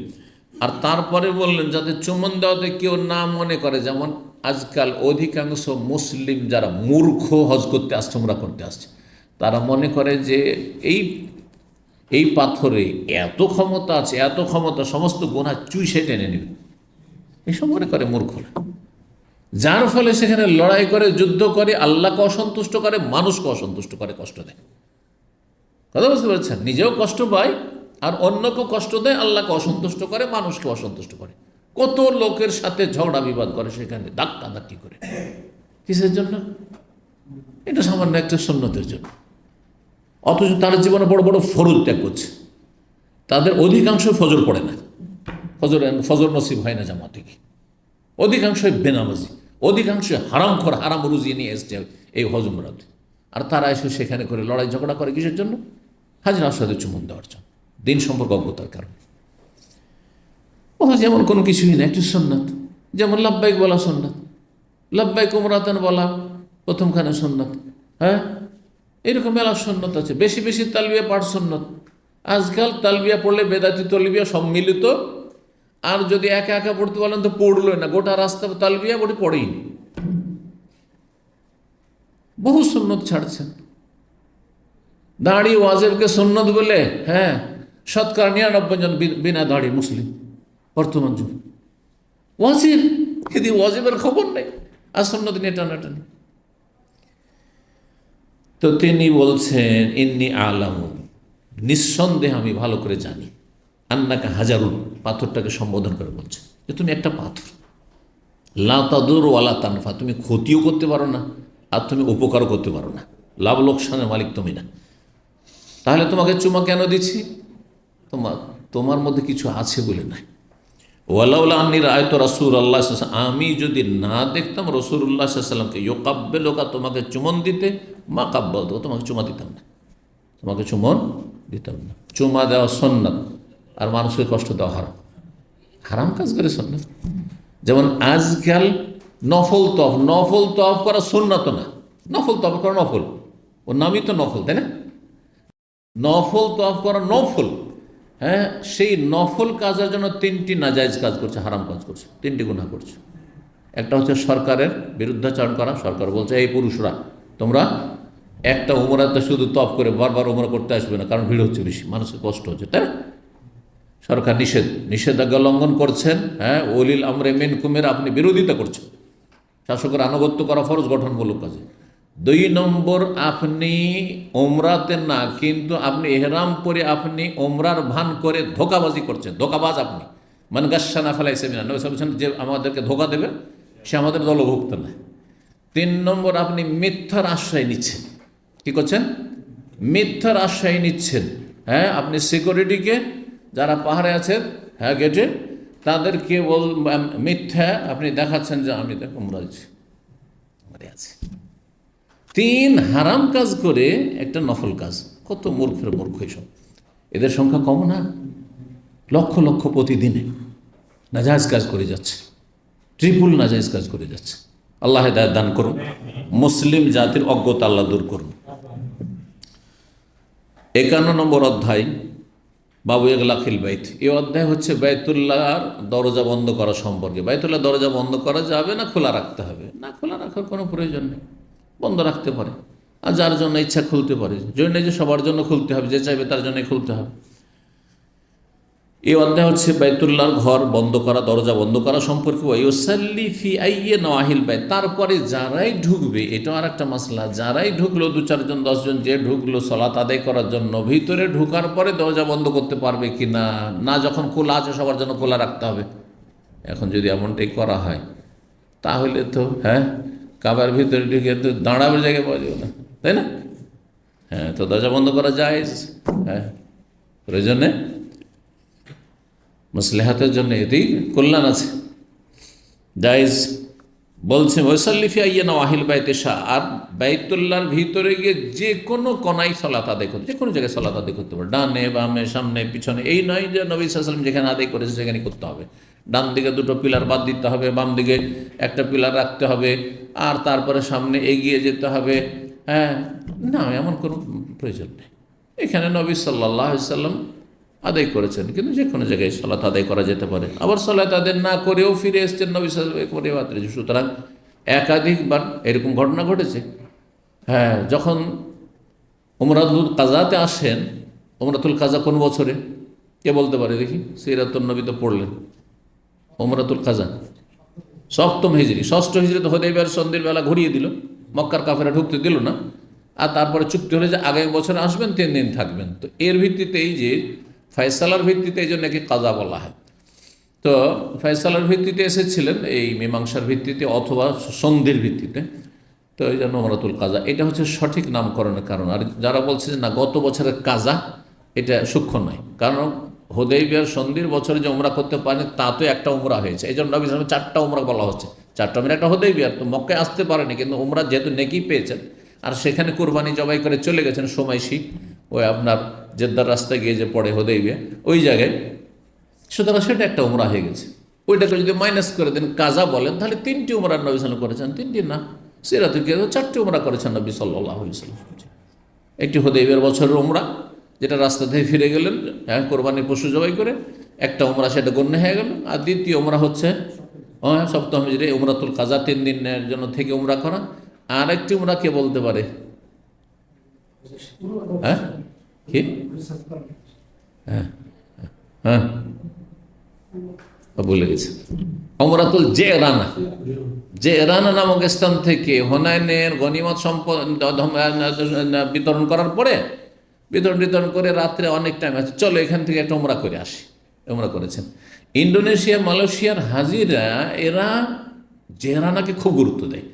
Speaker 1: আর তারপরে বললেন, যাতে চুমন দেওয়াতে কেউ না মনে করে, যেমন আজকাল অধিকাংশ মুসলিম যারা মূর্খ হজ করতে আসছে, উমরা করতে আসছে, তারা মনে করে যে এই পাথরে এত ক্ষমতা আছে, এত ক্ষমতা, সমস্ত গুনাহ চুইসে টেনে নেবে, এসব মনে করে মূর্খরা। যার ফলে সেখানে লড়াই করে, যুদ্ধ করে, আল্লাহকে অসন্তুষ্ট করে, মানুষকে অসন্তুষ্ট করে, কষ্ট দেয়। কথা বুঝতে পারছেন? নিজেও কষ্ট পায় আর অন্যকেও কষ্ট দেয়, আল্লাহকে অসন্তুষ্ট করে, মানুষকে অসন্তুষ্ট করে। কত লোকের সাথে ঝগড়া বিবাদ করে, সেখানে ধাক্কা ধাক্কি করে। কিসের জন্য? এটা সামান্য একটা সুন্নতের জন্য। অথচ তার জীবনে বড় বড় ফরজ ত্যাগ করছে, তাদের অধিকাংশ ফজর পড়ে না, ফজর নসিব হয় না জামাতে গিয়ে, অধিকাংশই বেনামাজি, অধিকাংশই হারামখোর, হারাম রুজি নিয়ে এসছে এই হজ উমরাতে। আর তারা এসে সেখানে করে লড়াই ঝগড়া করে কিসের জন্য? হাজির আসওয়াদের চুমন দেওয়ার জন্য, দিন সম্পর্কে অজ্ঞতার কারণে। যেমন কোনো কিছুই না, একটু সুন্নাত, যেমন লাব্বাইক বলা সুন্নাত, লাব্বাইক উমরাতান বলা প্রথমখানে সুন্নাত। এরকম মেলা সুন্নত আছে। বেশি বেশি তালবিয়া পাঠ সুন্নত। আজকাল তালবিয়া পড়লে বেদাতি তালবিয়া সম্মিলিত, আর যদি একা একা পড়তে বলেন তো পড়লো না, গোটা রাস্তা তালবিয়া বলে পড়েই। বহু সুন্নত ছাড়ছেন। দাড়ি ওয়াজিবকে সুন্নত বলে, শতকরা 99 জন বিনা দাড়ি মুসলিম বর্তমান যুগে। ওয়াজিব, কিন্তু ওয়াজিবের খবর নেই, আর সুন্নত নিয়ে টানাটানি। তো তিনি বলছেন, ইন্নি আলামু, নিঃসন্দেহে আমি ভালো করে জানি, আন্নাকা হাজারুন, পাথরটাকে সম্বোধন করে বলছে যে তুমি একটা পাথর, লা তাদুর ওয়ালা তানফা, তুমি ক্ষতিও করতে পারো না আর তুমি উপকারও করতে পারো না, লাভ লোকসানের মালিক তুমি না। তাহলে তোমাকে চুমা কেন দিচ্ছি? তোমার মধ্যে কিছু আছে বলে নাই। ওয়ালাউলা আন্নি রাআইতু রাসূলুল্লাহ, আমি যদি না দেখতাম রাসূলুল্লাহ সাল্লাল্লাহু আলাইহি ওয়াসাল্লামকে ইউকাব্বিলুকা, তোমাকে চুমন দিতে, মা কাব্বালতু, তোমাকে চুমা দিতাম না, তোমাকে চুমন দিতাম না। চুমা দেওয়া সুন্নাত, আর মানুষকে কষ্ট দেওয়া হারাম, হারাম কাজ করে সুন্নাত। যেমন আজকাল নফল তওয়াফ করা সুন্নাত না, নফল তওয়াফ করা নফল, ওর নামই তো নফল, তাই না? নফল তওয়াফ করা নফল, সেই নফল কাজের জন্য 3টি নাজায়েজ কাজ করছে, হারাম কাজ করছে, 3টি গুনাহ করছে। একটা হচ্ছে সরকারের বিরুদ্ধাচরণ করা। সরকার বলছে, এই পুরুষরা তোমরা একটা উমরাতে শুধু তপ করে বারবার উমরা করতে আসবে না, কারণ ভিড় হচ্ছে বেশি, মানুষের কষ্ট হচ্ছে, তাই না? সরকার নিষেধাজ্ঞা লঙ্ঘন করছেন। হ্যাঁ, ওলিল আমরে মিনকুমের আপনি বিরোধিতা করছেন। শাসকের আনুগত্য করা ফরজ গঠনমূলক কাজে। 2 নম্বর, আপনি ওমরাতে না, কিন্তু আপনি এহরাম পরে আপনি ওমরার ভান করে ধোকাবাজি করছেন, ধোকাবাজ আপনি। মান গাশানা ফালাইসা মিনান, নবী সাল্লাল্লাহু আলাইহি ওয়াসাল্লাম যে আমাদেরকে ধোকা দেবে সে আমাদের দলভুক্ত না। 3 নম্বর, আপনি মিথ্যার আশ্রয় নিচ্ছেন। কি করছেন? মিথ্যার আশ্রয় নিচ্ছেন। হ্যাঁ, আপনি সিকিউরিটিকে, যারা পাহাড়ে আছেন, হ্যাঁ গেটে, তাদেরকে মিথ্যা আপনি দেখাচ্ছেন যে আমি দেখো উমরা আছি। 3 হারাম কাজ করে একটা নফল কাজ। কত মূর্খের মূর্খ এসব। এদের সংখ্যা কম না, লক্ষ লক্ষ প্রতিদিনে নাজায়েজ কাজ করে যাচ্ছে, ট্রিপল নাজায়েজ কাজ করে যাচ্ছে। আল্লাহ হেদায়েত দান করুন, মুসলিম জাতির অজ্ঞতা আল্লাহ দূর করুন। 51 নম্বর অধ্যায়, বাবু ইগলাকিল বাইত। এই অধ্যায় হচ্ছে বাইতুল্লাহর দরজা বন্ধ করা সম্পর্কে। বাইতুল্লাহ দরজা বন্ধ করা যাবে না খোলা রাখতে হবে? না, খোলা রাখার কোনো প্রয়োজন নেই, বন্ধ রাখতে পারে। আর যার জন্য ইচ্ছা খুলতে পারে, জন্য যে সবার জন্য খুলতে হবে, যে চাইবে তার জন্যই খুলতে হবে। এই অধ্যায় হচ্ছে বাইতুল্লাহর ঘর বন্ধ করা, দরজা বন্ধ করা সম্পর্কে। ওয়াইসাল্লি ফি আইয়ি নওয়াহিল বাইত। তারপরে যারাই ঢুকবে, এটাও আর একটা মাসলা, যারাই ঢুকলো, 2-4 জন 10 জন যে ঢুকলো সালাত আদায় করার জন্য, ভিতরে ঢুকার পরে দরজা বন্ধ করতে পারবে কি না? না, যখন খোলা আছে সবার জন্য খোলা রাখতে হবে। এখন যদি এমনটাই করা হয় তাহলে তো হ্যাঁ, কাবার ভিতরে ঢুকে তো দাঁড়াবার জায়গায় পাওয়া যাবে না, তাই না? হ্যাঁ, তো দরজা বন্ধ করা যায়। হ্যাঁ, প্রয়োজনে মাসলাহাতের জন্য এতেই কল্যাণ আছে, জায়েজ। বলছে ওয়াসাল্লি ফি আইয়ি নওয়াহিল বাইতে শাহ। আর বাইতুল্লাহর ভিতরে গিয়ে যে কোনো কোনায় সালাত আদায় করতে, যে কোনো জায়গায় সালাত আদায় করতে পারে, ডানে বামে সামনে পিছনে। এই নয় যে নবী সাল্লাল্লাহু আলাইহি ওয়াসাল্লাম যেখানে আদায় করেছে সেখানে করতে হবে। ডান দিকে 2টো পিলার বাদ দিতে হবে, বাম দিকে একটা পিলার রাখতে হবে, আর তারপরে সামনে এগিয়ে যেতে হবে। হ্যাঁ, না, এমন কোনো প্রয়োজন নেই। এখানে নবী সাল্লাল্লাহু আলাইহি ওয়াসাল্লাম আদায় করেছেন, কিন্তু যে কোনো জায়গায় সালাত আদায় করা যেতে পারে। আবার সালাত আদায় না করেও ফিরে এসছেন নবী সাল্লাল্লাহু আলাইহি ওয়াসাল্লাম। সুতরাং একাধিকবার এরকম ঘটনা ঘটেছে। হ্যাঁ, যখন উমরাতুল কাজাতে আসেন, উমরাতুল কাজা কোন বছরে কে বলতে পারে দেখি? সিরাতুন নবী তো পড়লেন। উমরাতুল কাজা 7ম হিজরি, 6ষ্ঠ হিজরিতে হুদাইবিয়ার সন্ধির বেলা ঘুরিয়ে দিল, মক্কার কাফেরা ঢুকতে দিল না। আর তারপরে চুক্তি হলে যে আগামী বছর আসবেন, 3 দিন থাকবেন। তো এর ভিত্তিতে এই যে ফয়সালার ভিত্তিতে এই জন্য কি কাজা বলা হয়। তো ফয়সালার ভিত্তিতে এসেছিলেন, এই মীমাংসার ভিত্তিতে অথবা সন্ধির ভিত্তিতে। তো এই জন্য উমরাতুল কাজা, এটা হচ্ছে সঠিক নামকরণের কারণ। আর যারা বলছে যে না গত বছরের কাজা, এটা সূক্ষ্ম নয়, কারণ হুদাইবিয়ার সন্ধির বছরে যে উমরা করতে পারেনি তা তো একটা উমরা হয়েছে। এই জন্য নবী সাল্লাল্লাহু আলাইহি ওয়াসাল্লাম 4টা উমরা বলা হচ্ছে। 4টা মানে একটা হুদাইবিয়ার, তো মক্কায় আসতে পারেনি, কিন্তু উমরা যেহেতু নেকি পেয়েছেন আর সেখানে কুরবানি জবাই করে চলে গেছেন সময়সী, ওই আপনার জেদ্দার রাস্তায় গিয়ে যে পড়ে হুদাইবিয়া, ওই জায়গায়, সুতরাং সেটা একটা উমরা হয়ে গেছে। ওইটাকে যদি মাইনাস করে দেন, কাজা বলেন, তাহলে 3টি উমরা নবী সাল্লাল্লাহু আলাইহি ওয়াসাল্লাম করেছেন। 3টি না, সিরাতে গিয়ে 4টি উমরা করেছেন নবী সাল্লাল্লাহু আলাইহি ওয়াসাল্লাম। একটি হুদাইবিয়ার বছরের উমরা, যেটা রাস্তা থেকে ফিরে গেলেন, হ্যাঁ, কোরবানির পশু জবাই করে, একটা উমরা সেটা গণ্য হয়ে গেল। আর দ্বিতীয় উমরা হচ্ছে 7ম হিজরি উমরাতুল কাজা, 3 দিনের জন্য থেকে উমরা করা। আর একটি উমরা কে বলতে পারে? হ্যাঁ, কি? হ্যাঁ হ্যাঁ, ভুলে গেছে। উমরাতুল জেরানা। জেরানা নামক স্থান থেকে হুনাইনের গনিমত সম্পদ বিতরণ করার পরে, বিতরণ করে রাত্রে অনেক টাইম আছে, চলো এখান থেকে একটা উমরা করে আসি। উমরা করেছেন। ইন্দোনেশিয়া, মালয়েশিয়ার হাজিরা, এরা জেরানাকে খুব গুরুত্ব দেয়।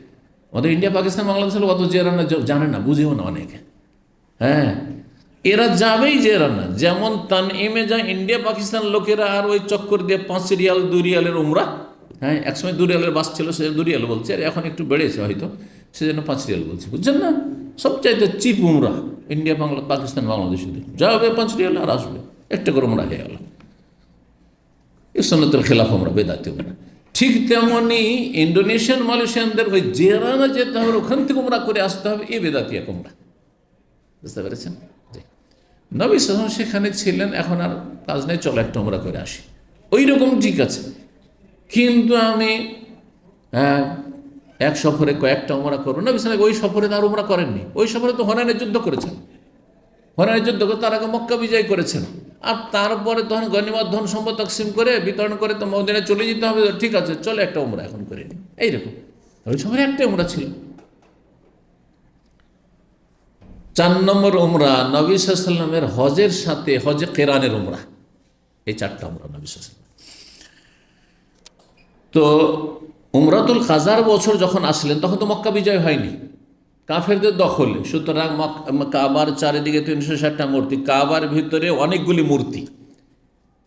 Speaker 1: আমাদের ইন্ডিয়া, পাকিস্তান, বাংলাদেশের অত জেরানা জানে না, বুঝেও না অনেকে। হ্যাঁ, এরা যাবেই জেরানা। যেমন তানঈমে যায় ইন্ডিয়া পাকিস্তান লোকেরা, আর ওই চক্কর দিয়ে 5 রিয়াল 2 রিয়ালের উমরা। হ্যাঁ, একসময় 2 রিয়ালের বাস ছিল, সে 2 রিয়াল বলছে, আর এখন একটু বেড়েছে হয়তো, সেজন্য 5 রিয়াল বলছে, বুঝছেন না? সবচাইতে চিপ উমরা ইন্ডিয়া, পাকিস্তান, বাংলাদেশ, যাবে 5 রিয়াল আর আসবে, একটা করে উমরা হয়ে গেল। এই সুন্নাতুল খিলাফ উমরা, বেদাতি উমরা। ঠিক তেমনি ইন্দোনেশিয়ান, মালয়েশিয়ানদের ওই জেরানা যেতে হবে, ওখান থেকে উমরা করে আসতে হবে, এই বেদাতি এক উমরা। বুঝতে পেরেছেন? নবী সাল্লাল্লাহু আলাইহি ওয়াসাল্লাম সেখানে ছিলেন, এখন আর কাজ নেই, চলো একটা উমরা করে আসি। ওই রকম ঠিক আছে, কিন্তু আমি এক সফরে কয়েকটা উমরা করবেন। নবী সাল্লাল্লাহু আলাইহি ওই সফরে তার উমরা করেননি। ওই সফরে তো হুনাইনের যুদ্ধ করেছেন, হুনাইনের যুদ্ধ করে তার আগে মক্কা বিজয় করেছেন। আর তারপরে তখন গনিমত ধন সম্পদ তকসিম করে বিতরণ করে তো মদিনায় চলে যেতে হবে, ঠিক আছে চলো একটা উমরা এখন করে নি, এইরকম। ওই সফরে একটা উমরা ছিল। 4 নম্বর উমরা নবী সাল্লাল্লাহু আলাইহি ওয়াসাল্লামের হজের সাথে হজে কেরানের উমরা, এই 4টা উমরা নবী সাল্লাল্লাহু আলাইহি ওয়াসাল্লাম। তো উমরাতুল কাজার বছর যখন আসলেন তখন তো মক্কা বিজয় হয়নি, কাফেরদের দখলে। সুতরাং কাবার চারিদিকে 360টা মূর্তি, কাবার ভিতরে অনেকগুলি মূর্তি।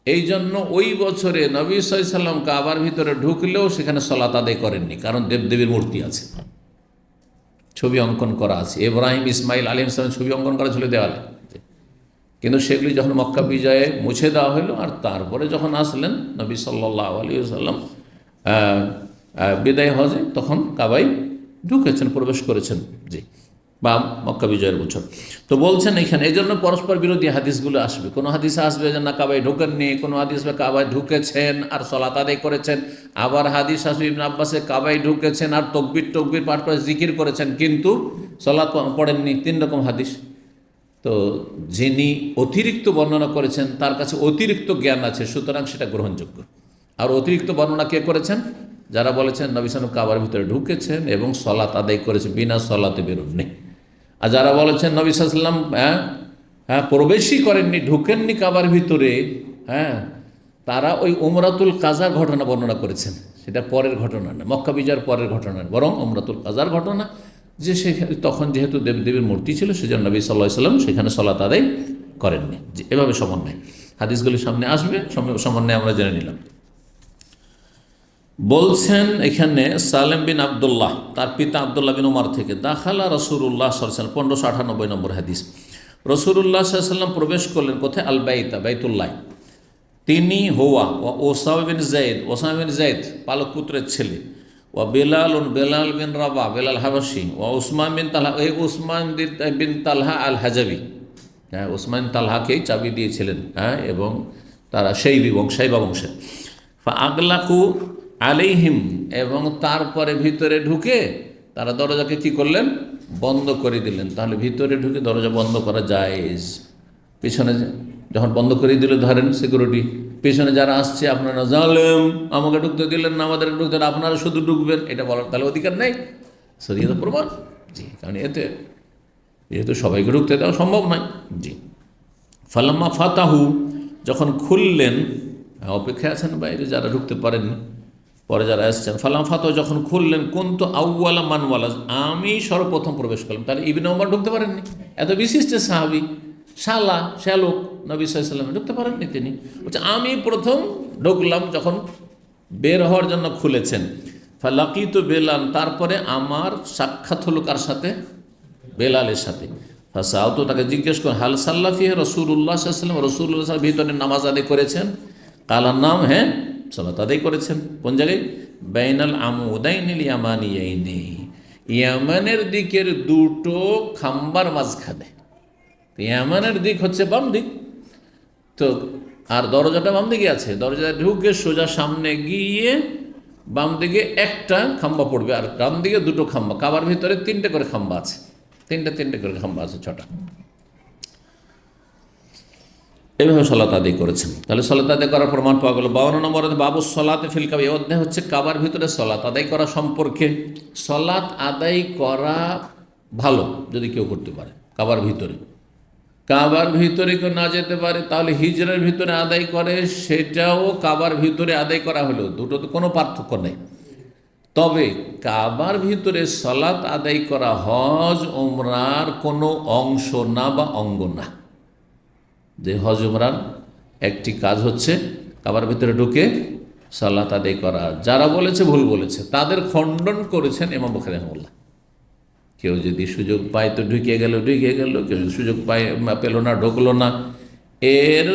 Speaker 1: এই জন্য ওই বছরে নবী সাল্লাল্লাহু আলাইহি ওয়াসাল্লাম কাবার ভিতরে ঢুকলেও সেখানে সালাত আদায় করেননি, কারণ দেবদেবীর মূর্তি আছে, ছবি অঙ্কন করা আছে। ইব্রাহিম ইসমাইল আলাইহিস সালামের ছবি অঙ্কন করা ছিল দেওয়ালে, কিন্তু সেগুলি যখন মক্কা বিজয়ে মুছে দেওয়া হলো আর তারপরে যখন আসলেন নবী সাল্লাল্লাহু আলাইহি ওয়াসাল্লাম বিদায় হজে, তখন কাবায় ঢুকেছেন, প্রবেশ করেছেন, জি, বা মক্কা বিজয়ের বছর। তো বলছেন এখানে এই জন্য পরস্পর বিরোধী হাদিসগুলো আসবে। কোনো হাদিসে আসবে যে না কাবায় ঢোকেননি, কোনো হাদিস আসবে কাবায় ঢুকেছেন আর সালাত আদায় করেছেন, আবার হাদিস আসবে ইবনে আব্বাসে কাবায় ঢুকেছেন আর তকবির পাঠ করে জিকির করেছেন কিন্তু সালাত পড়েননি। 3 রকম হাদিস। তো যিনি অতিরিক্ত বর্ণনা করেছেন তার কাছে অতিরিক্ত জ্ঞান আছে, সুতরাং সেটা গ্রহণযোগ্য। আর অতিরিক্ত বর্ণনা কে করেছেন? যারা বলেছেন নবী সাল্লাল্লাহু কাবার ভিতরে ঢুকেছেন এবং সালাত আদায় করেছেন, বিনা সালাতে বেরোননি। আর যারা বলেছেন নবী সাল্লাল্লাহু আলাইহি ওয়াসাল্লাম প্রবেশই করেননি, ঢুকেননি কাবার ভিতরে, তারা ওই উমরাতুল কাজার ঘটনা বর্ণনা করেছেন। সেটা পরের ঘটনা না, মক্কা বিজয়ের পরের ঘটনা, বরং উমরাতুল কাজার ঘটনা, যে সেখানে তখন যেহেতু দেবদেবীর মূর্তি ছিল সেজন্য নবী সাল্লাল্লাহু আলাইহি ওয়াসাল্লাম সেখানে সালাত আদায় করেননি। যে এভাবে সমন্বয় হাদিসগুলি সামনে আসবে, সমন্বয় আমরা জেনে নিলাম। বলছেন এখানে সালেম বিন আবদুল্লাহ, তার পিতা আবদুল্লাহ বিন উমার থেকে, দাখালা রাসূলুল্লাহ সাল্লাল্লাহু আলাইহি ওয়াসাল্লাম, 1598 নম্বর হাদিস। রাসূলুল্লাহ সাল্লাল্লাহু আলাইহি ওয়াসাল্লাম প্রবেশ করলেন কোথায়? আল বাইতা, বাইতুল্লাহ। তিনি হুয়া ও ওসামা বিন যায়েদ পালক পুত্রের ছেলে, ও বেলাল বিন রাবাহ, বেলাল হাবশি, ও উসমান বিন তালহা, এই উসমান বিন তালহা আল হাজাবি, উসমান তালহাকেই চাবি দিয়েছিলেন, এবং তারা সাইবা বংশের। আগলাকু আলাইহিম, এবং তারপরে ভিতরে ঢুকে তারা দরজাকে কি করলেন? বন্ধ করে দিলেন। তাহলে ভিতরে ঢুকে দরজা বন্ধ করা জায়েজ। পিছনে যখন বন্ধ করে দিল, ধরেন সিকিউরিটি, পিছনে যারা আসছে, আপনারা জানলেন আমাকে ঢুকতে দিলেন না, আমাদের ঢুকতে, আপনারা শুধু ঢুকবেন, এটা বলার তাহলে অধিকার নেই, শরীয়তের প্রমাণ। জি, কারণ যেহেতু সবাইকে ঢুকতে দেওয়া সম্ভব নয়। জি। ফালাম্মা ফাতাহু, যখন খুললেন, অপেক্ষায় আছেন বাইরে যারা ঢুকতে পারেননি, পরে যারা এসছেন। ফালাম ফাতাহু, যখন খুললেন, কুনতু আউওয়ালা মান ওয়ালাজ, আমি সর্বপ্রথম প্রবেশ করলাম। তাহলে ইবনে ওমর ঢুকতে পারেননি, এত বিশিষ্ট সাহাবী, শ্যালক নবী সাল্লাল্লাহু আলাইহি ওয়াসাল্লাম ঢুকতে পারেননি। তিনি বলছে আমি প্রথম ঢুকলাম যখন বের হওয়ার জন্য খুলেছেন। ফালাকিতু বেলাল, তারপরে আমার সাক্ষাৎ হলো কার সাথে? বেলালের সাথে। ফাসালতু, তাকে জিজ্ঞেস করেন, হাল সাল্লা ফিহি রাসূলুল্লাহ সাল্লাল্লাহু আলাইহি ওয়াসাল্লাম, রাসূলুল্লাহ সাল্লাল্লাহু আলাইহি ওয়াসাল্লাম ভিতরে নামাজ আদায় করেছেন? কালার নাম, হ্যাঁ সালাত আদায় করেছেন। কোন জায়গায়? বাইনাল আমুদাইনিল ইয়ামানিয়াইনি, ইয়ামানের দিকের দুটো খাম্বার মাঝখানে। ইয়ামানের দিক হচ্ছে বাম দিক, তো আর দরজাটা বাম দিকে আছে। দরজা ঢুকে সোজা সামনে গিয়ে বাম দিকে একটা খাম্বা পড়বে, আর ডান দিকে দুটো খাম্বা। কাবার ভিতরে 3টে করে খাম্বা আছে, তিনটে করে খাম্বা আছে, 6টা। এইভাবে সালাত আদায় করেছেন। তাহলে সালাত আদায় করার প্রমাণ পাওয়া গেল। 52 নম্বর বাবু সালাতে ফিল কাবা, এই অধ্যায় হচ্ছে কাবার ভিতরে সালাত আদায় করা সম্পর্কে। সালাত আদায় করা ভালো যদি কেউ করতে পারে কাবার ভিতরে। কাবার ভিতরে কেউ না যেতে পারে, তাহলে হিজরার ভিতরে আদায় করে, সেটাও কাবার ভিতরে আদায় করা হলো, দুটো তো কোনো পার্থক্য নেই। তবে কাবার ভিতরে সালাত আদায় করা হজ উমরার কোনো অংশ না বা অঙ্গ না। যে হজ উমরার একটি কাজ হচ্ছে কাবার ভিতরে ঢুকে সালাত আদায় করা। যারা বলেছে ভুল বলেছে, তাদের খণ্ডন করেছেন ইমাম বুখারী রাহিমাহুল্লাহ। কেউ যদি সুযোগ পায় তো ঢুকে গেল, কেউ যদি সুযোগ পেল না, ঢুকলো না, এর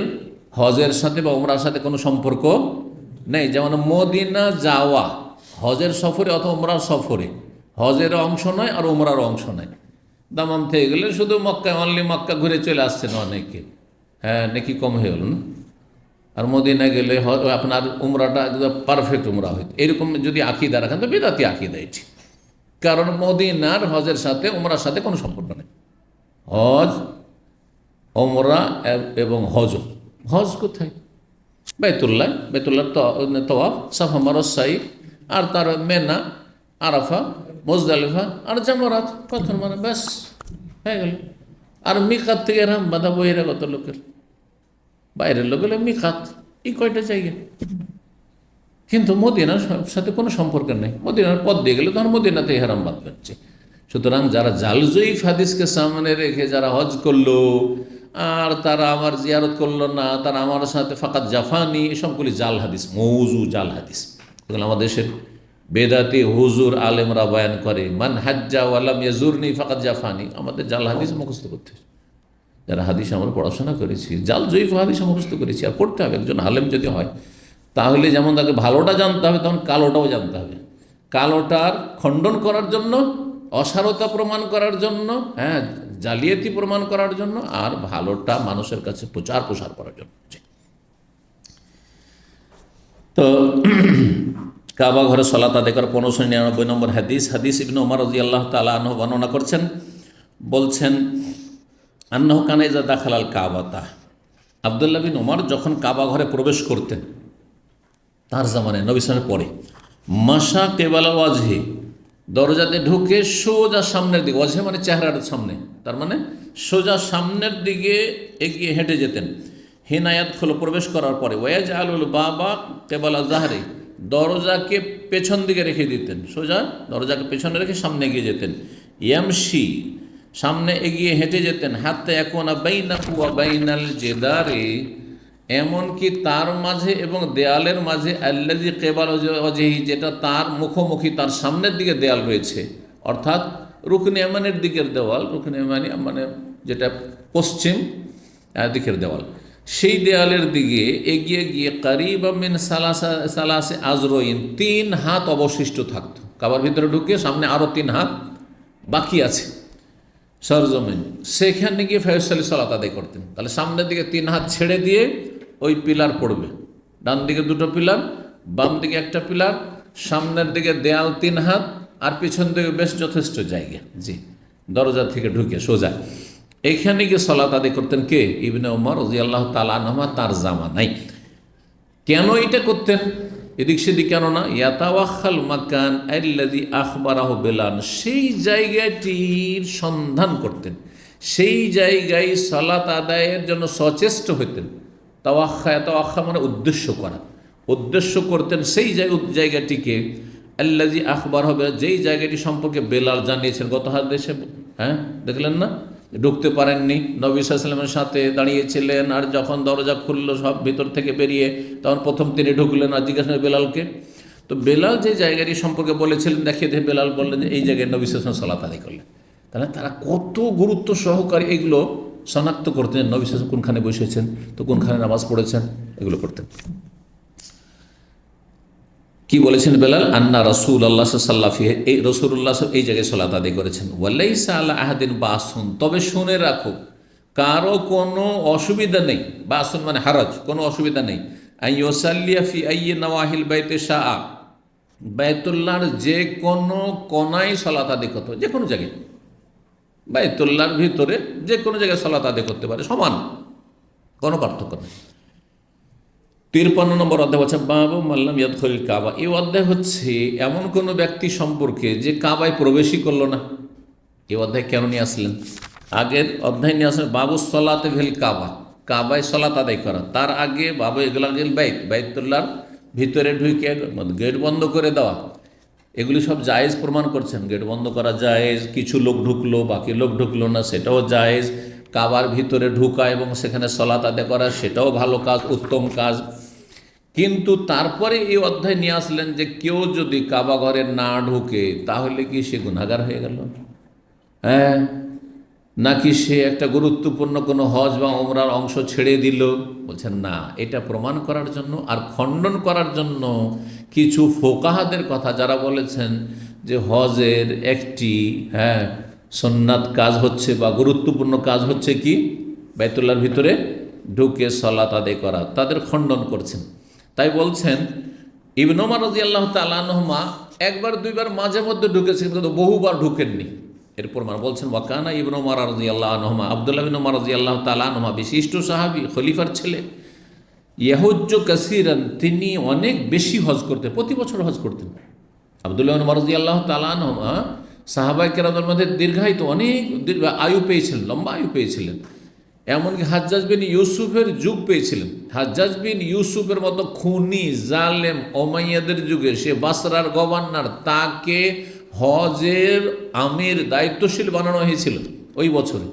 Speaker 1: হজের সাথে বা উমরার সাথে কোনো সম্পর্ক নেই। যেমন মদিনা যাওয়া হজের সফরে অথবা উমরার সফরে হজের অংশ নয় আর উমরার অংশ নয়। দামাম থেকে গেলে শুধু মক্কা, অনলি মক্কা ঘুরে চলে আসছেন অনেকে, নাকি কম হয়ে গেল না। আর মদিনা গেলে আপনার উমরাটা একদম পারফেক্ট উমরা হইতো। এরকম যদি আকিদা রাখেন তো বিদাতি আকিদা এটি। কারণ মদিনার হজের সাথে উমরার সাথে কোনো সম্পর্ক নেই। হজ, ওমরা এবং হজ কোথায়? বাইতুল্লাহ, বাইতুল্লাহর তওয়াফ, সাফা মারওয়া সাই, আর তার মেনা, আরাফা, মুজদালিফা আর জামরাত, পাথর মারা, ব্যাস হয়ে গেল। আর মিকাত থেকে এরম বাধা বহিরাগত লোকের, বাইরের লোক হলে মিকাত, এই কয়টা জায়গা। কিন্তু মদিনার সাথে কোনো সম্পর্ক নেই। মদিনার পথ দিয়ে গেলে তখন মদিনাতে ইহরাম বাঁধ হচ্ছে। সুতরাং যারা জাল জয়ীফ হাদিসকে সামনে রেখে যারা হজ করলো আর তারা আমার জিয়ারত করলো না, তারা আমার সাথে ফাকাত জাফানি, এসবগুলি জাল হাদিস, মৌজু জাল হাদিস। এগুলো আমাদের দেশের বেদাতি হুজুর আলেমরা বয়ান করে, মান হাজ্জা ওয়ালাম ইয়াজুরনি ফাকাত জাফানি। আমাদের জাল হাদিস মুখস্থ করতে হবে। যারা হাদিস আমরা পড়াশোনা করেছি, জাল জয়ীফ হাদিস মুখস্থ করেছি, আর পড়তে হবে। একজন আলেম যদি হয় তাহলে যেমন তাকে ভালোটা জানতে হবে, তখন কালোটাও জানতে হবে। কালোটার খণ্ডন করার জন্য, অসারতা প্রমাণ করার জন্য, হ্যাঁ, জালিয়াতি প্রমাণ করার জন্য, আর ভালোটা মানুষের কাছে প্রসার করার জন্য। তো কাবা ঘরে সালাত আদায় করার 1599 নম্বর হাদিস ইবনে ওমর রাদিয়াল্লাহু তাআলা আনহু বর্ণনা করছেন, বলছেন আন্নাহু কানা ইযা দাখালাল কাবাতা, আব্দুল্লাহ বিন ওমর যখন কাবা ঘরে প্রবেশ করতেন তার জামানায়, নবী সাল্লাল্লাহু আলাইহি ওয়াসাল্লামের পরে, মাশা কেবালা ওয়াজহি, দরজাতে ঢুকে সোজা সামনের দিকে, ওয়াজহে মানে চেহারার সামনে, তার মানে সোজা সামনের দিকে এগিয়ে হেঁটে যেতেন। হিনায়াত খোলো, প্রবেশ করার পরে, ওয়াজ আলুল বাবা কেবালা জাহরি, দরজাকে পেছন দিকে রেখে দিতেন, সোজা দরজাকে পেছনে রেখে সামনে এগিয়ে যেতেন। ইয়ামশি, সামনে এগিয়ে হেঁটে যেতেন। হাত্তা ইয়াকুনা বাইনাহু ওয়া বাইনাল জিদারি, এমনকি তার মাঝে এবং দেয়ালের মাঝে, আল্লাযী কেবাল ওয়াজহি, যেটা তার মুখোমুখি, তার সামনের দিকে দেয়াল রয়েছে, অর্থাৎ রুকনে ইয়ামানের দিকের দেওয়াল, রুকনে ইয়ামানি মানে যেটা পশ্চিম দিকের দেওয়াল, সেই দেয়ালের দিকে এগিয়ে গিয়ে কারিবা মিন সালাসে আজরইন, 3 হাত অবশিষ্ট থাকতো। কাবার ভিতরে ঢুকে সামনে আরও 3 হাত বাকি আছে সরজমিন, সেখানে গিয়ে ফায়সালি সালাত আদায় করতেন। তাহলে সামনের দিকে 3 হাত ছেড়ে দিয়ে ওই পিলার পড়বে, ডান দিকে 2টো পিলার, বাম দিকে 1টা পিলার, সামনের দিকে দেয়াল 3 হাত, আর পিছন দিকে বেশ যথেষ্ট জায়গা, জি, দরজা থেকে ঢুকে সোজা এখানে গিয়ে সালাত আদায় করতেন। কে? ইবনে ওমর রাদিয়াল্লাহু তাআলা আনহুমা, তার জামানায়। কেন এটা করতেন? এদিক সেদিক কেন না, ইয়াতাওয়াখাল মাকান আল্লাযী আখবারাহু বেলাল, সেই জায়গাটির সন্ধান করতেন, সেই জায়গায় সালাত আদায়ের জন্য সচেষ্ট হতেন। তাওয়াখা মানে উদ্দেশ্য করা, উদ্দেশ্য করতেন সেই জায়গাটিকে, আল্লাযী আখবারাহু বেলাল, যেই জায়গাটি সম্পর্কে বেলাল জানিয়েছেন। গত হাদিসে হ্যাঁ দেখলেন না, ঢুকতে পারেননি, নবী সাল্লাল্লাহু আলাইহি ওয়াসাল্লামের সাথে দাঁড়িয়েছিলেন, আর যখন দরজা খুললো সব ভিতর থেকে বেরিয়ে, তখন প্রথম তিনি ঢুকলেন আর জিজ্ঞাসা বেলালকে। তো বেলাল যে জায়গাটি সম্পর্কে বলেছিলেন দেখিয়ে দিয়ে বেলাল বললেন যে এই জায়গায় নবী সাল্লাল্লাহু আলাইহি ওয়াসাল্লাম সালাত আদায় করলেন। তাহলে তারা কত গুরুত্ব সহকারে এগুলো শনাক্ত করতেন, নবী সাল্লাল্লাহু আলাইহি ওয়াসাল্লাম কোনখানে বসেছেন, তো কোনখানে নামাজ পড়েছেন, এগুলো করতেন। কি বলেছেন বেলাল? আন্না রাসূলুল্লাহ সাল্লাল্লাহু আলাইহি, এই রাসূলুল্লাহ এই জায়গায় সালাত আদায় করেছেন। ওয়ালাইসা আলা আহাদিন বাসুন, তবে শুনে রাখো কারো কোনো অসুবিধা নেই, বাসুন মানে হারাজ, কোনো অসুবিধা নেই, আইয়ুসাল্লিয়া ফি আইয়ি নওয়াহিল বাইতে শাআ, বাইতুল্লাহর যে কোনো কোনায় সালাত আদায় করতে, যে কোনো জায়গায়, বাইতুল্লাহর ভিতরে যে কোনো জায়গায় সালাত আদায় করতে পারে, সমান, কোনো পার্থক্য নেই। 53 নম্বর অধ্যায় হচ্ছে বাবু মাল্লাম ইয়াদখুলুল কাবা। এই অধ্যায় হচ্ছে এমন কোনো ব্যক্তি সম্পর্কে যে কাবায় প্রবেশই করলো না। এই অধ্যায় কেন নিয়ে আসলেন? আগের অধ্যায় নিয়ে আসলেন বাবু সলাতে ফিল কাবা, কাবায় সলাত আদায় করা। তার আগে বাবু ইগলাকিল বাইত, বাইতুল্লাহর ভিতরে ঢুকে গেট বন্ধ করে দেওয়া, এগুলি সব জায়েজ প্রমাণ করছেন। গেট বন্ধ করা জায়েজ, কিছু লোক ঢুকলো বাকি লোক ঢুকলো না, সেটাও জায়েজ। কাবার ভিতরে ঢুকা এবং সেখানে সলাত আদায় করা, সেটাও ভালো কাজ, উত্তম কাজ। কিন্তু তারপরে এই অধ্যায় নিয়ে আসলেন যে কেউ যদি কাবা ঘরে না ঢুকে তাহলে কি সে গুনাহগার হয়ে গেল? হ্যাঁ, নাকি সে একটা গুরুত্বপূর্ণ কোনো হজ বা ওমরার অংশ ছেড়ে দিল? বলছেন না, এটা প্রমাণ করার জন্য আর খণ্ডন করার জন্য কিছু ফোকাহাদের কথা, যারা বলেছেন যে হজের একটি সুন্নাত কাজ হচ্ছে বা গুরুত্বপূর্ণ কাজ হচ্ছে কি বাইতুল্লাহর ভিতরে ঢুকে সালাত আদায় করা, তাদের খণ্ডন করছেন। তাই বলছেন ইবনে ওমর রাদিয়াল্লাহু তাআলা আনহুমা একবার দুইবার মাঝে মধ্যে ঢুকেছেন, কিন্তু বহুবার ঢুকেননি। এরপর মানে বলছেন ওয়াকানা ইবনু উমর রাদিয়াল্লাহু আনহুমা, আব্দুল্লাহ বিন উমর রাদিয়াল্লাহু তাআলা আনহুমা বিশিষ্ট সাহাবী, খলিফার ছেলে, ইয়াহুজ্জু কাসীরান, তিনি অনেক বেশি হজ করতেন, প্রতি বছর হজ করতেন। আব্দুল্লাহ বিন উমর রাদিয়াল্লাহু তাআলা আনহুমা সাহাবায়ে কেরামের মধ্যে দীর্ঘায়িত, অনেক আয়ু পেয়েছিলেন, লম্বা আয়ু পেয়েছিলেন। এমনকি হাজ্জাজ বিন ইউসুফের যুগ পেয়েছিলেন। হাজ্জাজ বিন ইউসুফের মতো খুনি জালেম ওমাইয়াদের যুগে সে বাসরার গভর্নর, তাকে হজের আমির দায়িত্বশীল বানানো হয়েছিল ওই বছরে,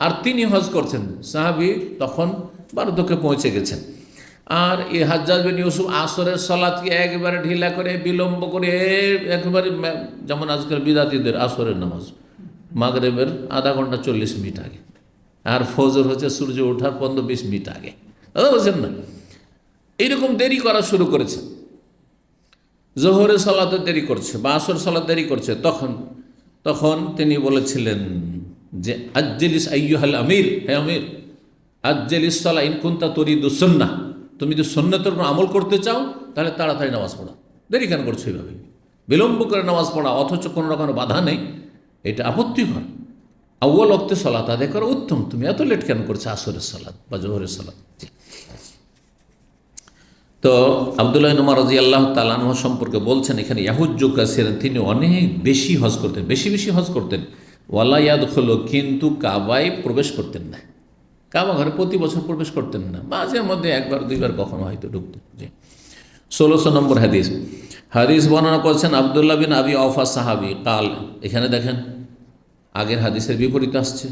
Speaker 1: আর তিনি হজ করছেন। সাহাবী তখন বার্ধক্যে পৌঁছে গেছেন। আর এই হাজ্জাজ বিন ইউসুফ আসরের সালাতকে একবারে ঢিলা করে, বিলম্ব করে, একেবারে যেমন আজকাল বিদাতীদের আসরের নামাজ মাগরিবের আধা ঘন্টা 40 মিনিট আগে, আর ফজর হচ্ছে সূর্য ওঠার 15-20 মিনিট আগে, দাদা বলছেন না, এইরকম দেরি করা শুরু করেছে। জোহরের সালাতে দেরি করছে বা আসর সালাত দেরি করছে, তখন তিনি বলেছিলেন যে আজ্জিলিস আইয়ুহাল আমির, হে আমির, আজ্জিলিস সালা ইন কুনতা তুরিদুস সুন্নাহ, তুমি যদি সুন্নতের উপর আমল করতে চাও তাহলে তাড়াতাড়ি নামাজ পড়া, দেরি কেন করছো এইভাবে বিলম্ব করে নামাজ পড়া, অথচ কোনো রকমের বাধা নেই, এটা আপত্তিকর। আউয়াল ওয়াক্তে সালাত আদায় করা উত্তম, তুমি এত লেট কেন করছো আসরের সালাত বা জোহরের সালাত। তো আব্দুল্লাহ বিন উমর রাদিয়াল্লাহু তাআলা আনহু সম্পর্কে বলছেন এখানে, ইয়াহুজ্জু কাসীরান, তিনি অনেক বেশি হজ করতেন, বেশি বেশি হজ করতেন। ওয়ালা ইয়াদখুলু, কিন্তু কাবায় প্রবেশ করতেন না, কাবা ঘরে প্রতি বছর প্রবেশ করতেন না, মাঝে মধ্যে একবার দুইবার কখনো হয়তো ঢুকতেন। জি, 1600 নম্বর হাদিস বর্ণনা করছেন আব্দুল্লাহ বিন আবি আওফা সাহাবী কাল। এখানে দেখেন আগের হাদিসের বিপরীত আসছে।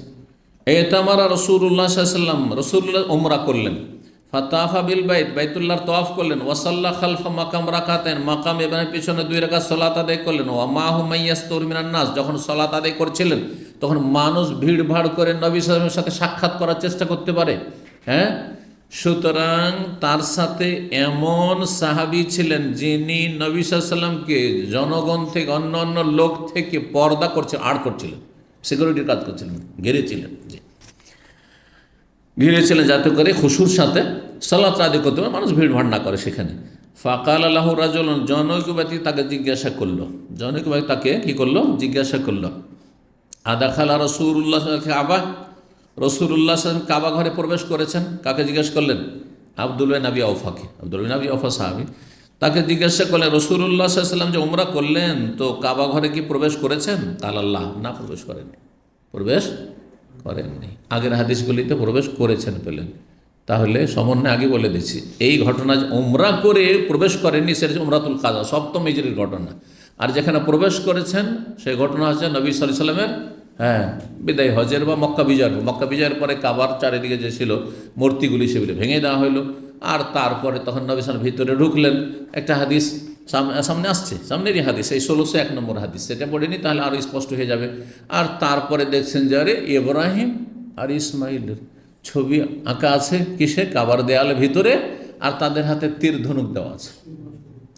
Speaker 1: এতামারা রাসূলুল্লাহ সাল্লাল্লাহু আলাইহি ওয়াসাল্লাম, রাসূলুল্লাহ উমরা করলেন, ফাতাফা বিল বাইত, বাইতুল্লাহর তওয়াফ করলেন, ওয়াসাল্লা খালফা মাকাম রাকাতাইন, মাকাম ইব্রাহিমের পিছনে 2 রাকাত সালাত আদায় করলেন। ওয়া মাহু মাইয়াস্তুর মিনান নাস, যখন সালাত আদায় করছিলেন তখন মানুষ ভিড়ভাড় করে নবী সাল্লাল্লাহু আলাইহি ওয়াসাল্লামের সাথে সাক্ষাৎ করার চেষ্টা করতে পারে। হ্যাঁ, সুতরাং তার সাথে এমন সাহাবী ছিলেন যিনি নবী সাল্লাল্লাহু আলাইহি ওয়াসাল্লামকে জনগণ থেকে, অন্য অন্য লোক থেকে পর্দা করছে, আড় করছিলেন, সিকিউরিটির কাজ করছিলেন, ঘিরেছিলেন, ঘিরেছিলেন যাতে করে খুশুর সাথে সালাত আদায় করতে পারে, মানুষ ভিড়ভাড় না করে সেখানে। ফাকাল আল্লাহু রাজুলুন, জনৈক ব্যক্তি তাকে জিজ্ঞাসা করলো, জনৈক ব্যক্তি তাকে কি করলো, জিজ্ঞাসা করলো, আদাখালা রাসূলুল্লাহ কাবা, রাসূলুল্লাহ কাবা ঘরে প্রবেশ করেছেন? কাকে জিজ্ঞেস করলেন? আব্দুল্লাহ বিন আবি আওফাকে। আব্দুল্লাহ বিন আবি আওফা সাহাবী, তাকে জিজ্ঞাসা করলেন রাসূলুল্লাহ সাল্লাল্লাহু আলাইহি ওয়াসাল্লাম যে উমরা করলেন তো কাবা ঘরে কি প্রবেশ করেছেন? আল্লাহ না, প্রবেশ করেননি, প্রবেশ করেননি। আগের হাদিসগুলিতে প্রবেশ করেছেন পেলেন। তাহলে সমন্বয়ে আগে বলে দিচ্ছি, এই ঘটনা যে উমরা করে প্রবেশ করেননি সেটা হচ্ছে উমরাতুল কাজা, সপ্তম হিজরির ঘটনা। আর যেখানে প্রবেশ করেছেন সেই ঘটনা হচ্ছে নবী সাল্লাল্লাহু আলাইহি ওয়াসাল্লামের বিদায় হজের বা মক্কা বিজয়ের। মক্কা বিজয়ের পরে কাবার চারিদিকে যে ছিল মূর্তিগুলি সেগুলি ভেঙে দেওয়া হলো, আর তারপরে তখন নবী সাল্লাল্লাহু ভিতরে ঢুকলেন। একটা হাদিস সামনে আসছে, সামনেরই হাদিস, এই 1601 নম্বর হাদিস, সেটা পড়েনি তাহলে আরও স্পষ্ট হয়ে যাবে। আর তারপরে দেখছেন যে আরে ইব্রাহিম আর ইসমাইলের ছবি আঁকা আছে কিসে, কাবার দেয়ালের ভিতরে, আর তাদের হাতে তীর ধনুক দেওয়া আছে।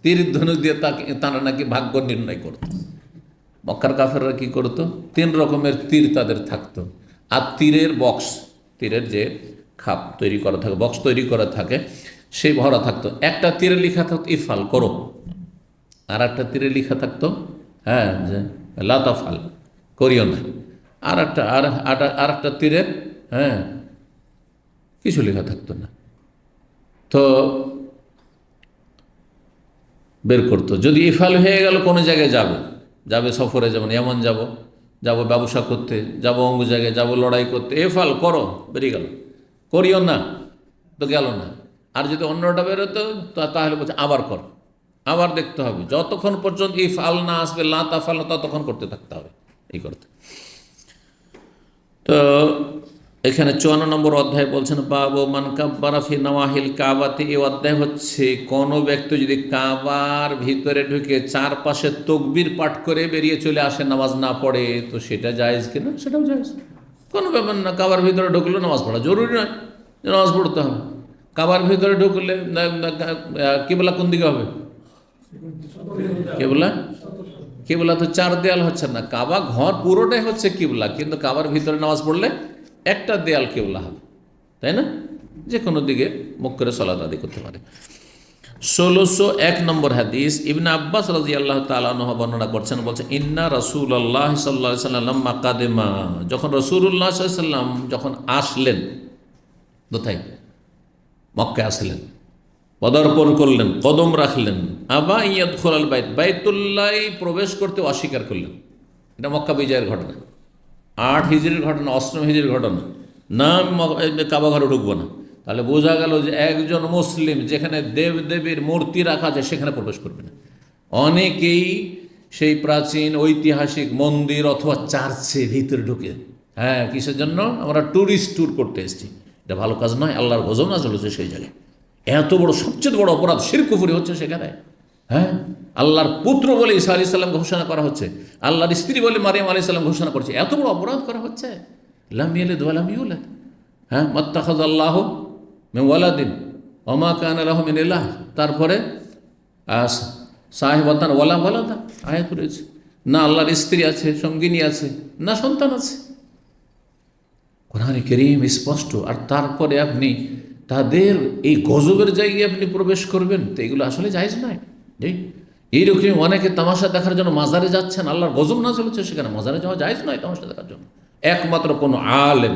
Speaker 1: তীর ধনুক দিয়ে তারা নাকি ভাগ্য নির্ণয় করত। মক্কার কাফেররা কি করতো, 3 রকমের তীর তাদের থাকতো, আর তীরের বক্স, তীরের যে খাপ তৈরি করা থাকে, বক্স তৈরি করা থাকে, সেই ভরা থাকতো। একটা তীরে লেখা থাকতো ইফাল, করো, আর একটা তীরে লেখা থাকতো যে লা তাফাল, করিও না। আর একটা তীরে কিছু লেখা থাকতো না। তো বের করতো, যদি ইফাল হয়ে গেল কোনো জায়গায় যাবে সফরে, যেমন এমন যাব ব্যবসা করতে, যাব অঙ্গ জায়গায়, যাব লড়াই করতে, এফাল করো, বেরিয়ে গেল, করিও না তো গেল না। আর যদি অন্যটা বেরোতো তাহলে বলছে আবার কর, আবার দেখতে হবে, যতক্ষণ পর্যন্ত ইফাল না আসবে, লা তাফাল না, ততক্ষণ করতে থাকতে হবে, এই করতে। তো এখানে 54 নম্বর অধ্যায় বলছেন বাবু মান কাব্বারা ফি নওয়াহিল কাবাতে। এই অধ্যায় হচ্ছে কোনো ব্যক্তি যদি কাবার ভিতরে ঢুকে চারপাশে তকবীর পাঠ করে বেরিয়ে চলে আসে, নামাজ না পড়ে, তো সেটা জায়েজ কিনা? সেটাও জায়েজ, কোনো ব্যাপার না। কাবার ভিতরে ঢুকলে নামাজ পড়া জরুরি নয় যে নামাজ পড়তে হবে। কাবার ভিতরে ঢুকলে কিবলা কোন দিকে হবে? কিবলা তো 4 দেয়াল হচ্ছে না, কাবা ঘর পুরোটাই হচ্ছে কিবলা, কিন্তু কাবার ভিতরে নামাজ পড়লে একটা দেয়াল কিবলা হবে, তাই না? যে কোনো দিকে মুখ করে সালাত আদায় করতে পারে। 1601 নম্বর হাদিস, ইবনে আব্বাস রাদিয়াল্লাহু তাআলা আনহু বর্ণনা করছেন, বলছেন ইন্না রাসূলুল্লাহ সাল্লাল্লাহু আলাইহি ওয়াসাল্লাম মাকাদেমা, যখন রাসূলুল্লাহ সাল্লাল্লাহু আলাইহি ওয়াসাল্লাম যখন আসলেন, কোথায়? মক্কায় আসলেন, পদার্পণ করলেন, কদম রাখলেন, আবা ইয়াদখুলাল বাইত, বাইতুল্লাহ প্রবেশ করতে অস্বীকার করলেন। এটা মক্কা বিজয়ের ঘটনা, 8 হিজরির ঘটনা, 8ম হিজরির ঘটনা। না আমি কাবা ঘরে ঢুকবো না। তাহলে বোঝা গেল যে একজন মুসলিম যেখানে দেবদেবীর মূর্তি রাখা আছে সেখানে প্রবেশ করবে না। অনেকেই সেই প্রাচীন ঐতিহাসিক মন্দির অথবা চার্চের ভিতরে ঢুকে, হ্যাঁ, কিসের জন্য? আমরা ট্যুরিস্ট ট্যুর করতে এসেছি। এটা ভালো কাজ নয়, আল্লাহর গজব নাযিল হচ্ছে সেই জায়গায়। এত বড়, সবচেয়ে বড় অপরাধ শিরক কুফরি হচ্ছে সেখানে। হ্যাঁ, আল্লাহর পুত্র বলে ঈসা আলাইহিস সালাম ঘোষণা করা হচ্ছে, আল্লাহর স্ত্রী বলে মারিয়াম আলাইহিস সালাম ঘোষণা করছে। এত বড় অপরাধ করা হচ্ছে। লাম ইয়ালিদ ওয়া লাম ইউলাদ, হ্যাঁ, মাত্তাখাযাল্লাহু মিন ওয়ালাদিন ওয়া মা কানা লাহু মিন ইলাহ। তারপরে সাহিবাতান ওয়ালা ওয়ালাদা আয়াত রয়েছে, না আল্লাহর স্ত্রী আছে, সঙ্গিনী আছে, না সন্তান আছে। কোরআনে কারীম স্পষ্ট। আর তারপরে আপনি তাদের এই গজবের জায়গায় আপনি প্রবেশ করবেন, তো এগুলো আসলে জায়েজ নয়। এইরকম অনেকে তামাশা দেখার জন্য মাজারে যাচ্ছেন, আল্লাহর গজব নাযিল হচ্ছে সেখানে। মাজারে যাওয়া জায়েজ নয় তামাশা দেখার জন্য। একমাত্র কোনো আলেম,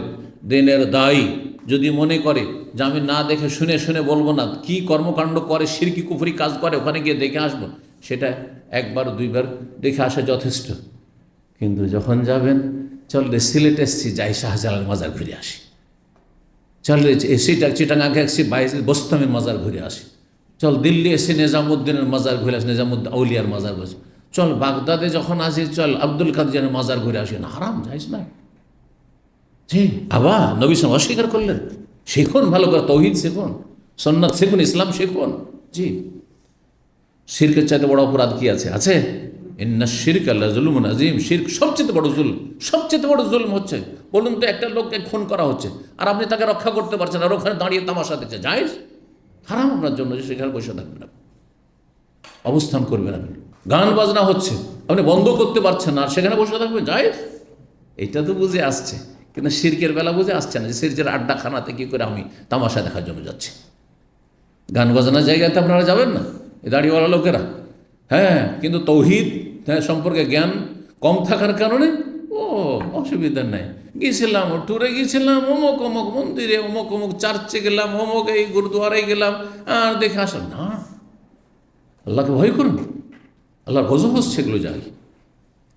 Speaker 1: দিনের দায়ী যদি মনে করে যে আমি না দেখে শুনে শুনে বলবো না, কি কর্মকাণ্ড করে, শিরকি কুফরি কাজ করে, ওখানে গিয়ে দেখে আসবো, সেটা একবার দুইবার দেখে আসা যথেষ্ট। কিন্তু যখন যাবেন, চল রে সিলেট এসছি, যাই শাহজালাল মাজার ঘুরে আসি, চল রে চিটাগাঙ্গে এসছি, বাইরে বোস্তামের মাজার ঘুরে আসি, চল দিল্লি এসে নিজামুদ্দিনের মাজার ঘুরে আসি, নিজামুদ্দিন আউলিয়ার মাজার ঘুরে, চল বাগদাদে যখন আসি, চল আব্দুল কাদের মাজার ঘুরে আসি। না, হারাম, যাইস না। জি, আবার নবী সাল্লাল্লাহু আলাইহি ওয়াসাল্লাম অস্বীকার করলেন। শিখুন, ভালো করে তৌহিদ শিখুন, সুন্নাত শিখুন, ইসলাম শিখুন। জি, শিরকের চাইতে বড় অপরাধ কি আছে? আছে? ইন্না শিরকা লাযুলুমুন আযীম। শিরক সবচেয়ে বড় জুলম, সবচেয়ে বড় জুলম হচ্ছে। বলুন তো, একটা লোককে খুন করা হচ্ছে আর আপনি তাকে রক্ষা করতে পারছেন, আর ওখানে দাঁড়িয়ে তামাশা দেখছে, জায়েজ? হারাম আপনার জন্য যে সেখানে বসে থাকবেন, অবস্থান করবেন। আপনি গান বাজনা হচ্ছে, আপনি বন্ধ করতে পারছেন না, আর সেখানে বসে থাকবেন, জায়েজ? এটা তো বুঝে আসছে, কিন্তু শিরকের বেলা বুঝে আসছে না যে শিরকের আড্ডাখানাতে কী করে আমি তামাশা দেখার জন্য যাচ্ছি। গান বাজনার জায়গাতে আপনারা যাবেন না, এই দাড়িওয়ালা লোকেরা। হ্যাঁ, কিন্তু তৌহিদ সম্পর্কে জ্ঞান কম থাকার কারণে অসুবিধা নেই। গিয়েছিলাম, ট্যুরে গিয়েছিলাম, অমুক অমুক মন্দিরে, অমুক অমুক চার্চে গেলাম, অমুক এই গুরুদুয়ারায় গেলাম, আর দেখে আসলাম না। আল্লাহকে ভয় করুন, আল্লাহর গজব হচ্ছে এগুলো যায়,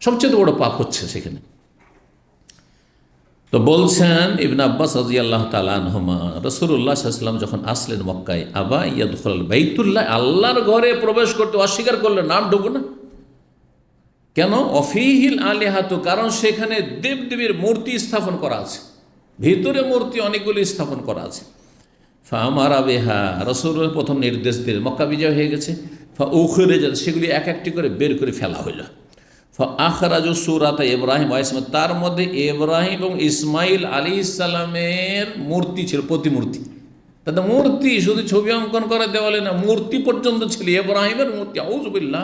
Speaker 1: সবচেয়ে বড় পাপ হচ্ছে সেখানে। তো বলছেন ইবনে আব্বাস রাদিয়াল্লাহু তাআলা আনহুমা, রাসূলুল্লাহ সাল্লাল্লাহু আলাইহি ওয়াসাল্লাম যখন আসলেন মক্কায়, আবা ইয়াদখুলাল বাইতুল্লাহ, আল্লাহর ঘরে প্রবেশ করতে অস্বীকার করলেন, নাম ঢুকবো না। কেন? অফিহিল আলিহাতু, কারণ সেখানে দেবদেবীর মূর্তি স্থাপন করা আছে, ভিতরে মূর্তি অনেকগুলি স্থাপন করা আছে। ফামারা বিহা, রাসূলের প্রথম নির্দেশ দিলেন, মক্কা বিজয় হয়ে গেছে, ফাউখরিজাত, সেগুলি এক একটি করে বের করে ফেলা হইল। আখরাজু সূরাতা ইব্রাহিম ওয়া ইসমাঈল, তার মধ্যে ইব্রাহিম এবং ইসমাইল আলাইহিস সালামের মূর্তি ছিল, প্রতিমূর্তি। তাদের মূর্তি, শুধু ছবি অঙ্কন করে দেওয়ালে না, মূর্তি পর্যন্ত ছিল, ইব্রাহিমের মূর্তি। আউযুবিল্লাহ,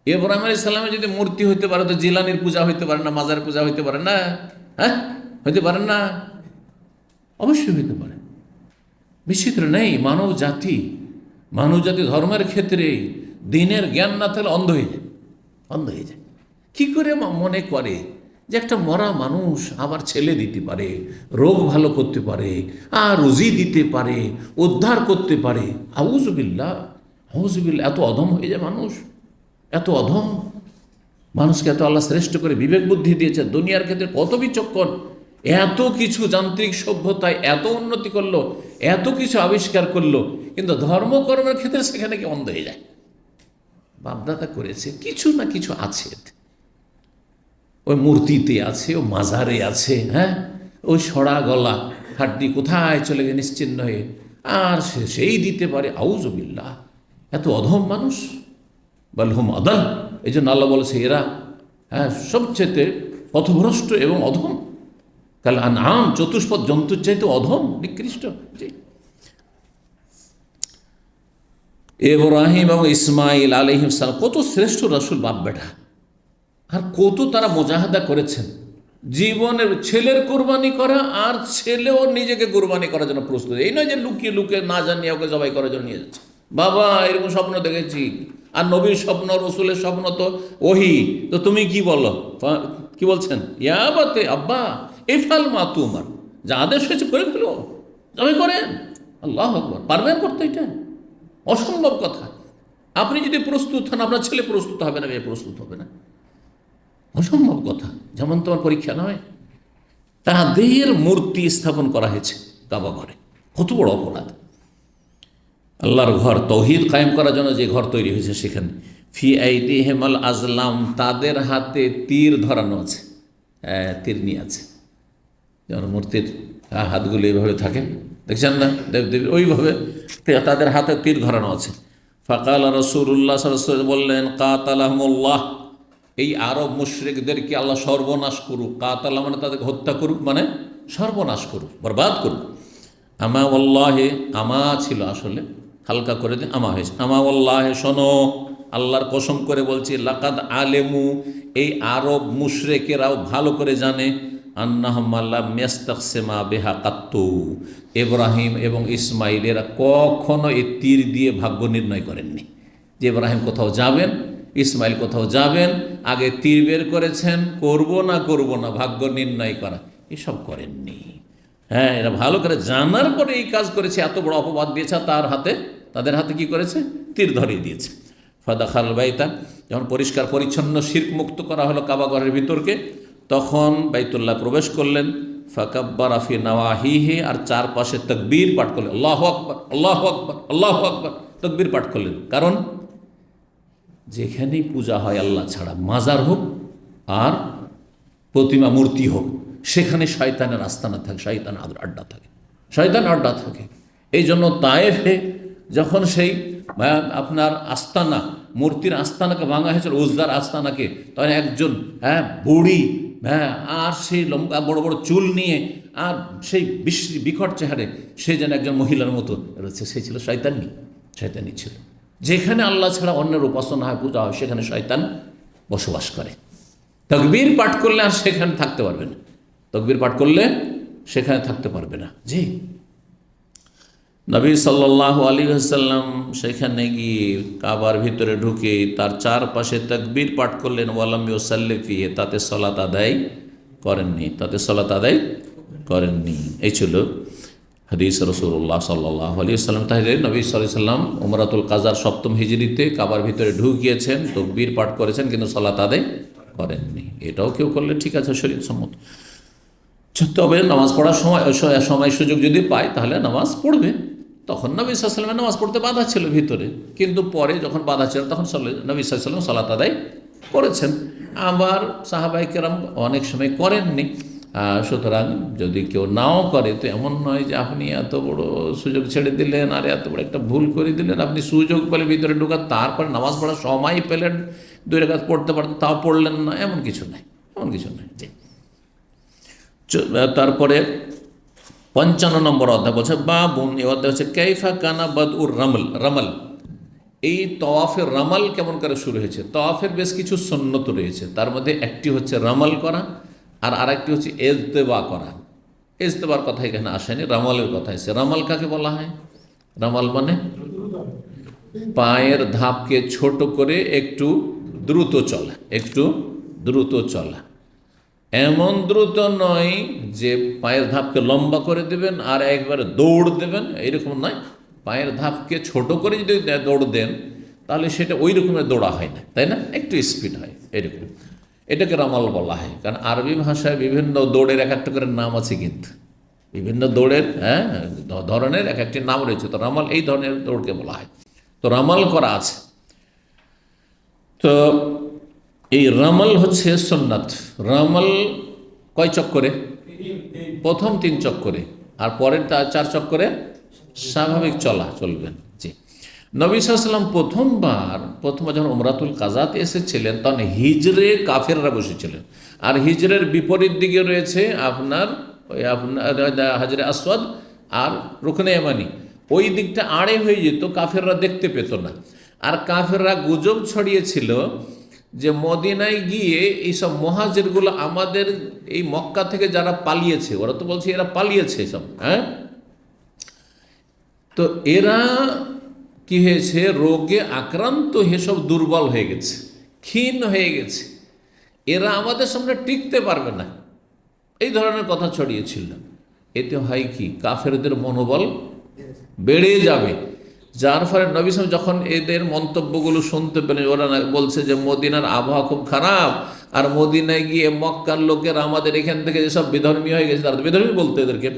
Speaker 1: ইব্রাহিম আলাইহিস সালামের যদি মূর্তি হইতে পারে, তো জিলানির পূজা হইতে পারে না, মাজার পূজা হইতে পারে না? হ্যাঁ, হইতে পারে না? অবশ্যই হইতে পারে। বিচিত্র নেই। মানব জাতি ধর্মের ক্ষেত্রে দিনের জ্ঞান না থাকলে অন্ধ হয়ে যায়, অন্ধ হয়ে যায়। কী করে মনে করে যে একটা মরা মানুষ আবার ছেলে দিতে পারে, রোগ ভালো করতে পারে, আর রুজি দিতে পারে, উদ্ধার করতে পারে? আউযুবিল্লাহ, আউযুবিল্লাহ। এত অধম হয়ে যায় মানুষ, এত অধম। মানুষকে এত আল্লাহ শ্রেষ্ঠ করে বিবেক বুদ্ধি দিয়েছে, দুনিয়ার ক্ষেত্রে কত বিচক্ষণ, এত কিছু যান্ত্রিক সভ্যতায় এত উন্নতি করলো, এত কিছু আবিষ্কার করলো, কিন্তু ধর্মকর্মের ক্ষেত্রে সেখানে কি অন্ধ হয়ে যায়। বাপদাদা করেছে, কিছু না কিছু আছে, ওই মূর্তিতে আছে, ও মাজারে আছে, হ্যাঁ, ওই সড়া গলা হাড্ডি কোথায় চলে গিয়ে নিশ্চিন্ন হয়ে, আর সেই দিতে পারে। আউযুবিল্লাহ, এত অধম মানুষ। বালহুম আদাল, এই জন্য আল্লাহ বলেছে এরা, হ্যাঁ, সবচেয়ে পথভ্রষ্ট এবং অধম। কাল আনআম, চতুষ্পদ জন্তুর চাইতে অধম, নিকৃষ্ট। জি, ইব্রাহিম এবং ইসমাইল আলাইহিস সালাম কত শ্রেষ্ঠ রাসূল, বাপ বেটা, আর কত তারা মুজাহাদা করেছেন, জীবনের ছেলের কোরবানি করা, আর ছেলেও নিজেকে কোরবানি করার জন্য প্রস্তুত। এই নয় যে লুকিয়ে লুকিয়ে না জানিয়ে ওকে জবাই করার জন্য নিয়ে যাচ্ছে, বাবা এরকম স্বপ্ন দেখেছি। আর নবীর স্বপ্ন, রসুলের স্বপ্ন তো ওহি, তো তুমি কি বলো? কি বলছেন? ইয়াবাতে আব্বা ইফাল মা তুমার, যা আদেশ হয়েছে করে ফেলো, তবে করেন। আল্লাহ আকবার, পারবেন করতে? এটা অসম্ভব কথা। আপনি যদি প্রস্তুত হন, আপনার ছেলে প্রস্তুত হবে না, মেয়ে প্রস্তুত হবে না, অসম্ভব কথা। যেমন তোমার পরীক্ষা নয়, তাদের মূর্তি স্থাপন করা হয়েছে কাবা ঘরে, কত বড় অপরাধ। আল্লাহর ঘর তৌহিদ কায়েম করার জন্য যে ঘর তৈরি হয়েছে, সেখানে ফি আইদিহিম আল আজলাম, তাদের হাতে তীর ধরানো আছে, তীর নিয়ে আছে। যেমন মূর্তির হাতগুলো এইভাবে থাকে, দেখছেন না দেবদেবী, ওইভাবে তাদের হাতে তীর ধরানো আছে। ফাকাল রাসূলুল্লাহ সাল্লাল্লাহু আলাইহি ওয়াসাল্লাম বললেন, কাতালাহুমুল্লাহ, এই আরব মুশরিকদেরকে আল্লাহ সর্বনাশ করুক। কাতালা মানে তাদেরকে হত্যা করুক, মানে সর্বনাশ করুক, বরবাদ করুক। আমা ওয়াল্লাহি, আমা ছিল আসলে, হালকা করে দিন, আমা হয়েছে। আমা ওয়াল্লাহি, শোনো, আল্লাহর কসম করে বলছি, লাকাদ আলেমু, এই আরব মুশরিকেরাও ভালো করে জানে, আন্নাহুম লাম ইয়াস্তাকসিমা বিহা কাত্তু, ইব্রাহিম এবং ইসমাইলেরা কখনো এই তীর দিয়ে ভাগ্য নির্ণয় করেননি। যে ইব্রাহিম কোথাও যাবেন, ইসমাইল কোথাও যাবেন, আগে তীর বের করেছেন, করব না করব না ভাগ্য নির্ণয় করা, এসব করেননি। হ্যাঁ, এরা ভালো করে জানার পরে এই কাজ করেছে, এত বড় অপবাদ দিয়েছে, তাদের হাতে কি করেছে? তীর ধরিয়ে দিয়েছে। ফাদাখাল বাইতা, যখন পরিষ্কার পরিচ্ছন্ন শিরক মুক্ত করা হলো কাবা ঘরের ভিতরকে, তখন বাইতুল্লাহ প্রবেশ করলেন। ফাকাব্বারা ফি নাওয়াহিহি, আর চারপাশে তাকবীর পাঠ করলেন, আল্লাহু আকবার, আল্লাহু আকবার, আল্লাহু আকবার, তাকবীর পাঠ করলেন। কারণ যেখানেই পূজা হয় আল্লাহ ছাড়া, মাজার হোক আর প্রতিমা মূর্তি হোক, সেখানে শয়তানের আস্তানা থাকে, শয়তান আড্ডা থাকে, শয়তান আড্ডা থাকে। এই জন্য তায়েফে যখন সেই আপনার আস্তানা, মূর্তির আস্তানাকে ভাঙা হয়েছিল, উজদার আস্তানাকে, তখন একজন বুড়ি, আর সেই লম্বা বড় বড় চুল নিয়ে, আর সেই বিকট চেহারে, সে যেন একজন মহিলার মতো রয়েছে, সে ছিল শয়তানি ছিল। যেখানে আল্লাহ ছাড়া অন্যের উপাসনা হয়, পূজা হয়, সেখানে শয়তান বসবাস করে। তাকবীর পাঠ করলে আর সেখানে থাকতে পারবে না, তাকবীর পাঠ করলে সেখানে থাকতে পারবে না। জি, নবী সাল্লাল্লাহু আলাইহি ওয়াসাল্লাম সেখানে গিয়ে কাবার ভিতরে ঢুকে তার চারপাশে তাকবীর পাঠ করলেন। ওয়ালাম ইউসাল্লি ফিহি, তাতে সালাত আদায় করেননি। এই ছিল হাদিস রাসূলুল্লাহ সাল্লাল্লাহু আলাইহি ওয়াসাল্লাম। তাহলে নবী সাল্লাল্লাহু আলাইহি ওয়াসাল্লাম উমরাতুল কাযার 7ম হিজরিতে কাবার ভিতরে ঢুকিয়েছেন, তাকবীর পাঠ করেছেন, কিন্তু সালাত আদায় করেননি। এটাও কেউ করলে ঠিক আছে, শরীয়ত সম্মত। তবে নামাজ পড়ার সময় সুযোগ যদি পায়, তাহলে নামাজ পড়বে। তখন নবী সাল্লাল্লাহু আলাইহি ওয়াসাল্লামের নামাজ পড়তে বাধা ছিল ভিতরে, কিন্তু পরে যখন বাধা ছিল, তখন নবী সাল্লাল্লাহু আলাইহি ওয়াসাল্লাম সালাত আদায় করেছেন। আবার সাহাবায়ে কেরাম অনেক সময় করেননি। সুতরাং যদি কেউ নাও করে, তো এমন নয় যে আপনি এত বড় সুযোগ ছেড়ে দিলেন, আর এত বড় একটা ভুল করে দিলেন। আপনি সুযোগ পেলে ভিতরে ঢোকার, তারপরে নামাজ পড়ার সময় পেলেন, 2 রাকাত পড়তে পারতেন, তাও পড়লেন না, এমন কিছু নাই। জি। তারপরে 55 নম্বর অধ্যায় বলছে, বাবুন, এই অধ্যায় হচ্ছে কাইফা কানা বাদউর রামাল। এই তওয়াফের রামাল কেমন করে শুরু হয়েছে? তওয়াফের বেশ কিছু সুন্নত রয়েছে, তার মধ্যে একটি হচ্ছে রামাল করা, আর আরেকটি হচ্ছে ইজতেবা করা। ইজতেবার কথা এখানে আসেনি, রামালের কথা এসেছে। রামাল কাকে বলা হয়? রামাল মানে পায়ের ধাপকে ছোট করে একটু দ্রুত চলা, এমন দ্রুত নয় যে পায়ের ধাপকে লম্বা করে দেবেন আর একবারে দৌড় দেবেন, এইরকম নয়। পায়ের ধাপকে ছোট করে যদি দৌড় দেন, তাহলে সেটা ওই রকমের দৌড়া হয় না, তাই না? একটু স্পিড হয়, এরকম। এটাকে রামাল বলা হয়। কারণ আরবি ভাষায় বিভিন্ন দৌড়ের এক একটা করে নাম আছে, কিন্তু বিভিন্ন দৌড়ের ধরনের এক একটি নাম রয়েছে। তো রামাল এই ধরনের দৌড়কে বলা হয়। তো রামাল করা আছে। তো এই রামাল হচ্ছে সুন্নাত। রামাল কয় চক্করে? প্রথম 3 চক্করে, আর পরের 4 চক্করে স্বাভাবিক চলবেন। জি, নবী সাল্লাল্লাহু আলাইহি ওয়াসাল্লাম প্রথমবার যখন উমরাতুল কাযাতে এসেছিলেন, তখন হিজরে কাফেররা বসেছিলেন, আর হিজরের বিপরীত দিকে রয়েছে আপনার হাজরে আসওয়াদ আর রুকনে ইয়ামানি। ওই দিকটা আড়ে হয়ে যেত, কাফেররা দেখতে পেত না। আর কাফেররা গুজব ছড়িয়েছিল যে মদিনায় গিয়ে এইসব মুহাজিরগুলো আমাদের এই মক্কা থেকে যারা পালিয়েছে, ওরা তো বলছে এরা পালিয়েছে সব, তো এরা কি হয়েছে, রোগে আক্রান্ত হয়ে সব দুর্বল হয়ে গেছে, ক্ষীণ হয়ে গেছে, এরা আমাদের সামনে টিকতে পারবে না, এই ধরনের কথা ছড়িয়েছিল। এতে হয় কি, কাফেরদের মনোবল বেড়ে যাবে। যার ফলে নবী সাল্লাল্লাহু আলাইহি ওয়াসাল্লাম যখন এদের মন্তব্যগুলো শুনতে পেলেন, ওরা বলছে যে মদিনার আবহাওয়া খুব খারাপ, আর মদিনায় গিয়ে মক্কার লোকের আমাদের এখান থেকে যেসব বিধর্মী হয়ে গেছে, তারা বিধর্মী বলতে এদেরকে,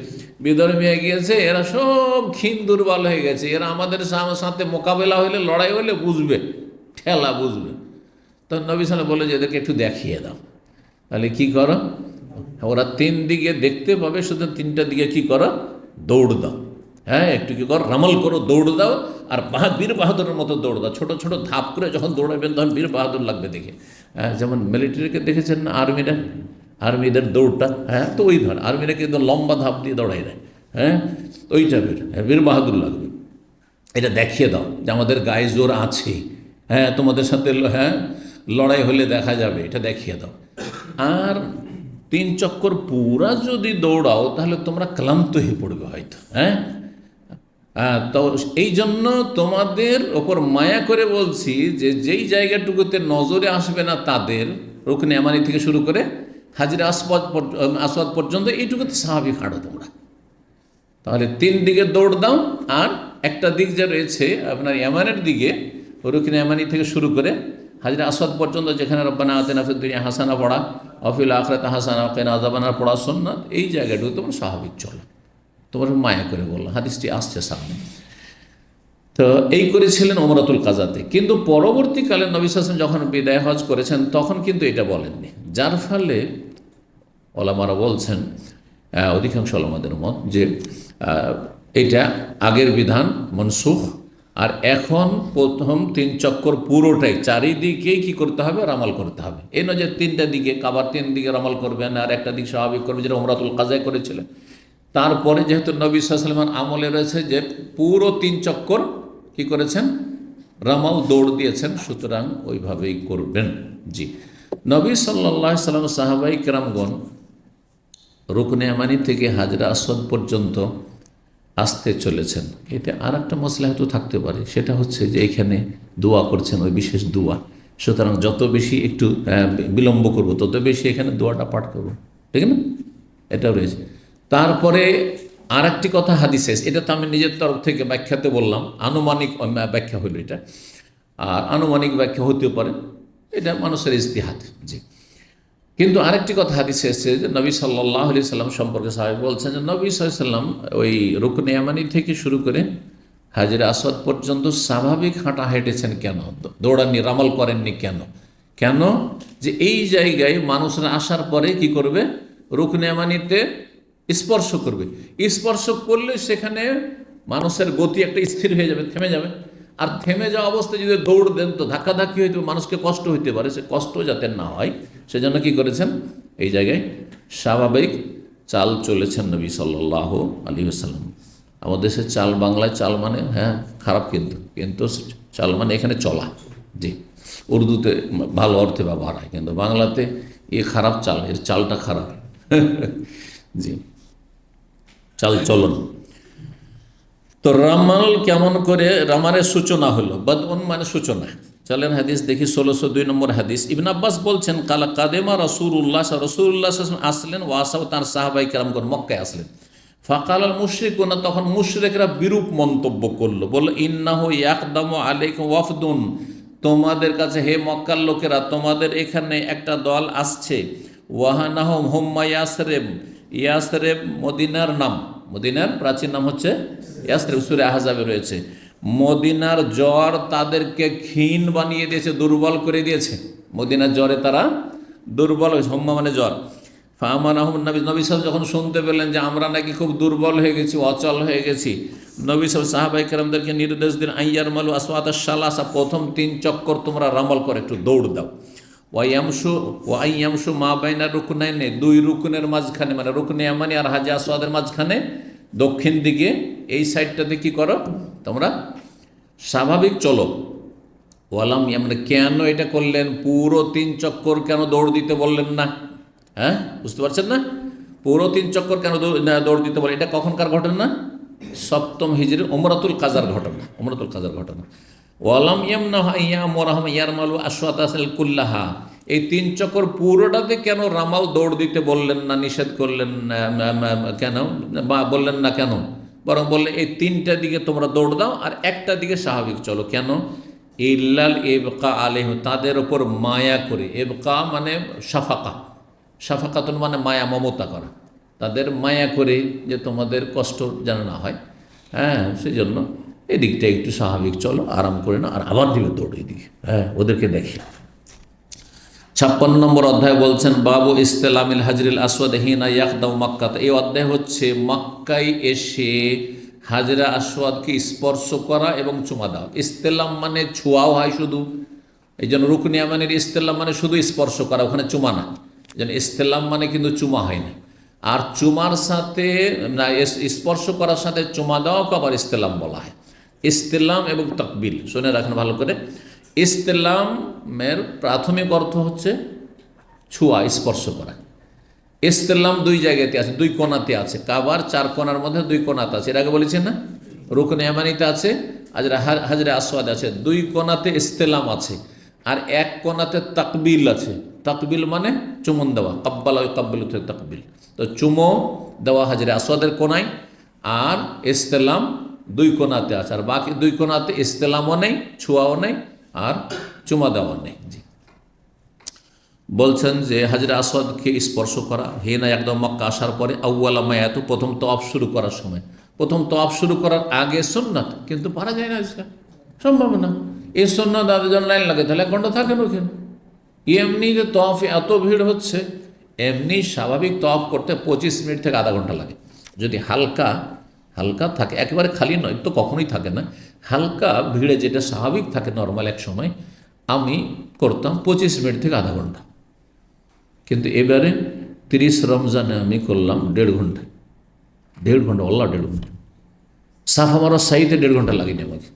Speaker 1: বিধর্মী হয়ে গিয়েছে, এরা সব ক্ষীণ দুর্বল হয়ে গেছে, এরা আমাদের সাথে মোকাবেলা হইলে, লড়াই হইলে বুঝবে, ঠেলা বুঝবে। তো নবী সাল্লাল্লাহু আলাইহি ওয়াসাল্লাম বলে যে এদেরকে একটু দেখিয়ে দাও। তাহলে কি করো, ওরা তিন দিকে দেখতে পাবে, শুধু তিনটা দিকে কি করো, দৌড় দাও। হ্যাঁ, একটু কি করো, রামাল করো, দৌড় দাও। আর বীর বাহাদুরের মতো দৌড় দাও। ছোটো ছোটো ধাপ করে যখন দৌড়াবেন তখন বীর বাহাদুর লাগবে দেখে। হ্যাঁ, যেমন মিলিটারিকে দেখেছেন না, আর্মিদের দৌড়টা, হ্যাঁ, তো ওই ধর আর্মিরা কিন্তু লম্বা ধাপ দিয়ে দৌড়াই দেয়। হ্যাঁ, ওইটা বীর বাহাদুর লাগবে। এটা দেখিয়ে দাও যে আমাদের গায়ে জোর আছে, হ্যাঁ, তোমাদের সাথে হ্যাঁ লড়াই হলে দেখা যাবে, এটা দেখিয়ে দাও। আর 3 চক্কর পুরা যদি দৌড়াও তাহলে তোমরা ক্লান্ত হয়ে পড়বে হয়তো। হ্যাঁ, তো এই জন্য তোমাদের ওপর মায়া করে বলছি যে যেই জায়গাটুকুতে নজরে আসবে না তাদের, রুকনে ইয়ামানি থেকে শুরু করে হাজরে আসওয়াদ পর্যন্ত, এইটুকুতে স্বাভাবিক হাঁটো তোমরা। তাহলে 3 দিকে দৌড় দাও। আর একটা দিক যে রয়েছে আপনার ইয়ামানের দিকে, রুকনে ইয়ামানি থেকে শুরু করে হাজরে আসওয়াদ পর্যন্ত, যেখানে রব্বানা আতিনা ফিদ দুনিয়া হাসানা পড়া, অফিল আখিরাতি হাসানা ওয়া আযাবান্নার পড়া সুন্নাত, এই জায়গাটুকু তোমরা স্বাভাবিক চলো। তোমার মায়া করে বললো, হাদিসটি আসছে সামনে। তো এই করেছিলেন ওমরাতুল কাজাতে। কিন্তু পরবর্তীকালে নবী সাল্লাল্লাহু আলাইহি ওয়াসাল্লাম যখন বিদায় হজ করেছেন তখন কিন্তু এটা বলেননি। যার ফলে ওলামারা বলছেন, অধিকাংশ ওলামাদের মত, যে এটা আগের বিধান মনসুখ। আর এখন প্রথম 3 চক্কর পুরোটাই চারিদিকেই কি করতে হবে, রামাল করতে হবে। এই নয় যে 3টা দিকে, কাবার 3 দিকে রামাল করবেন আর একটা দিক স্বাভাবিক করবেন, যেটা ওমরাতুল কাজায় করেছিলেন। তারপরে যেহেতু নবী সাল্লাল্লাহু আলাইহি ওয়াসাল্লামের আমলে রয়েছে যে পুরো 3 চক্কর কি করেছেন, রামাল, দৌড় দিয়েছেন, সুতরাং ওইভাবেই করবেন। জি, নবী সাল্লাল্লাহু আলাইহি ওয়াসাল্লাম সাহাবাই কেরামগণ রুকনে ইয়ামানি থেকে হাজরা আসওয়াদ পর্যন্ত আসতে চলেছেন। এটা আর একটা মাসলাহাতও থাকতে পারে, সেটা হচ্ছে যে এখানে দোয়া করছেন, ওই বিশেষ দোয়া, সুতরাং যত বেশি একটু বিলম্ব করব তত বেশি এখানে দোয়াটা পাঠ করব, ঠিক না, এটাও রয়েছে। তারপরে আর একটি কথা হাদিসে, এটা তো আমি নিজের তরফ থেকে ব্যাখ্যাতে বললাম, আনুমানিক ব্যাখ্যা হইল এটা, আর আনুমানিক ব্যাখ্যা হতেও পারে, এটা মানুষের ইজতিহাদ। জি, কিন্তু আরেকটি কথা হাদিসে এসেছে যে নবী সাল্লাল্লাহু আলাইহি সাল্লাম সম্পর্কে সাহাবী বলছেন যে নবী সাল্লাল্লাহু আলাইহি সাল্লাম ওই রুকনে ইয়ামানি থেকে শুরু করে হাজরে আসওয়াদ পর্যন্ত স্বাভাবিক হাঁটা হেঁটেছেন কেন, দৌড়াননি, রামাল করেননি কেন? কেন যে এই জায়গায় মানুষরা আসার পরে কি করবে, রুকনে ইয়ামানিতে স্পর্শ করবে, স্পর্শ করলে সেখানে মানুষের গতি একটা স্থির হয়ে যাবে, থেমে যাবে। আর থেমে যাওয়া অবস্থায় যদি দৌড় দেন তো ধাক্কাধাক্কি হইতে মানুষকে কষ্ট হইতে পারে, সে কষ্ট যাতে না হয় সেজন্য কি করেছেন, এই জায়গায় স্বাভাবিক চাল চলেছেন নবী সাল্লাল্লাহু আলাইহি ওয়াসাল্লাম। আমাদের দেশে চাল, বাংলায় চাল মানে হ্যাঁ খারাপ, কিন্তু চাল মানে এখানে চলা। জি, উর্দুতে ভালো অর্থে ব্যবহার হয়, কিন্তু বাংলাতে এ খারাপ চাল, এর চালটা খারাপ। জি, চাল চলন। তো রামাল কেমন করে, রামারের সূচনা হলো, বদউন মানে সূচনা। চলেন হাদিস দেখি, 1602 নম্বর হাদিস। ইবনে আব্বাস বলছেন, কালা কাদেমা রাসূলুল্লাহ আসলেন, ওয়াসাও তার সাহাবাই কেরামগণ মক্কায় আসলেন। ফাকাল আল মুশরিকুনা, তখন মুশরিকরা বিরূপ মন্তব্য করলো, বলল ইন্নাহু ইয়াকদামু আলাইকুম ওয়াফদুন, তোমাদের কাছে হে মক্কার লোকেরা, তোমাদের এখানে একটা দল আসছে। ওয়াহানাহুম হুম্মা ইয়াসরিব, ইয়াসরিব মদিনার নাম, মদিনার প্রাচীন নাম হচ্ছে ইয়াসরিব, সূরা আহজাবে রয়েছে। মদিনার জ্বর তাদেরকে ক্ষীণ বানিয়ে দিয়েছে, দুর্বল করে দিয়েছে। মদিনার জ্বরে তারা দুর্বল হয়েছে, হুম্মা মানে জ্বর। ফামানাহুম নবী সাহেব যখন শুনতে পেলেন যে আমরা নাকি খুব দুর্বল হয়ে গেছি, অচল হয়ে গেছি, নবী সাহেব সাহাবায়ে কেরামদেরকে নির্দেশ দিন, আইয়ার মালু আসওয়াতাশ সালাসা, প্রথম 3 চক্কর তোমরা রামাল করে একটু দৌড় দাও। ওয়াইয়ামশু মা বাইনা রুকনাইনে, 2 রুকনের মাঝখানে, মানে রুকনে ইয়ামানি আর হাজে আসওয়াদের মাঝখানে দক্ষিণ দিকে এই সাইডটাতে কি করো তোমরা, স্বাভাবিক চলো। ওয়ালাম ইয়ামনে, কেন এটা করলেন, পুরো 3 চক্কর কেন দৌড় দিতে বললেন না? হ্যাঁ, বুঝতে পারছেন না, পুরো 3 চক্কর কেন দৌড় দিতে বলেন? এটা কখনকার ঘটনা, সপ্তম হিজরি উমরাতুল কাজার ঘটনা, উমরাতুল কাজার ঘটনা। ওয়ালাম ইয়ামনাহু ইয়ামরাহম ইয়ারমালু আশওয়াতাল কুল্লাহা, এই 3 চক্কর পুরোটাতে কেন রামাল দৌড় দিতে বললেন না, নিষেধ করলেন কেন, বা বললেন না কেন, বরং বললেন এই 3টা দিকে তোমরা দৌড় দাও আর একটা দিকে স্বাভাবিক চলো। কেন? ইল্লাল ইবকা আলাইহি, তাদের ওপর মায়া করে। ইবকা মানে শাফাকা, শাফাকাতুন মানে মায়া, মমতা করা, তাদের মায়া করে যে তোমাদের কষ্ট যেন না হয়, হ্যাঁ, সেই জন্য এদিকটা একটু স্বাভাবিক চলো, আরাম করে না, আর আবার দিবে দৌড় এদিকে, হ্যাঁ, ওদেরকে দেখি। 56 নম্বর অধ্যায় বলছেন বাবু ইস্তেলামিল হাজরিল আসওয়াদ হিনা ইয়াকদাউ মাক্কাত। এই অধ্যায় হচ্ছে মক্কায় এসে হাজরা আসওয়াদকে স্পর্শ করা এবং চুমা দেওয়া। ইস্তেলাম মানে ছোঁয়াও হয় শুধু, এই জন্য রুকনি ইয়ামানির ইস্তেলাম মানে শুধু স্পর্শ করা, ওখানে চুমা না। যেন ইস্তেলাম মানে কিন্তু চুমা হয় না, আর চুমার সাথে না, স্পর্শ করার সাথে চুমা দেওয়াকে আবার ইস্তেলাম বলা হয়। ইস্তেলাম এবং তাকবিল শুনে রাখেন ভালো করে। ইস্তেলামের প্রাথমিক অর্থ হচ্ছে ছোঁয়া, স্পর্শ করা। ইস্তেলাম 2 জায়গাতে আছে, 2 কোণাতে আছে। কাবার 4 কোণার মধ্যে 2 কোণাতে আছে, এর আগে বলেছেন না? রুকনে ইয়ামানিতে আছে, হাজরে আসওয়াদ আছে, 2 কোণাতে ইস্তেলাম আছে, আর 1 কোণাতে তাকবিল আছে। তাকবিল মানে চুমন দেওয়া, কাব্বালা কাব্বিল তাকবিল। তো চুমো দেওয়া হাজরে আসওয়াদের কোণায়, আর ইস্তেলাম 2 কোণাতে আছে, আর বাকি 2 কোণাতে ইস্তেলামও নেই, ছোঁয়াও নেই, আর চুমা দেওয়া নেই। জি, বলছেন যে হাজরে আসওয়াদকে স্পর্শ করা হেনা একদম মক্কা আসার পরে আউয়ালা মায়াত, প্রথম তওয়াফ শুরু করার সময়। প্রথম তওয়াফ শুরু করার আগে সুন্নাত, কিন্তু পারা যায় না আজকে, সম্ভব না। এই সুন্নাত দাদের জন্য লাইন লাগে, তাহলে 1 ঘন্টা থাকেন ওখানে। এমনি যে তওয়াফে এত ভিড় হচ্ছে, এমনি স্বাভাবিক তওয়াফ করতে 25 মিনিট থেকে আধা ঘন্টা লাগে। যদি হালকা হালকা থাকে, একেবারে খালি নয় তো কখনোই থাকে না, হালকা ভিড়ে যেটা স্বাভাবিক থাকে নর্মাল এক সময়, আমি করতাম 25 মিনিট থেকে আধা ঘন্টা। কিন্তু এবারে 30 রমজানে আমি করলাম 1.5 ঘন্টা। 1.5 ঘন্টা, আল্লাহ 1.5 ঘন্টা। সাফা মারার সাইতে 1.5 ঘন্টা লাগেনি আমাকে,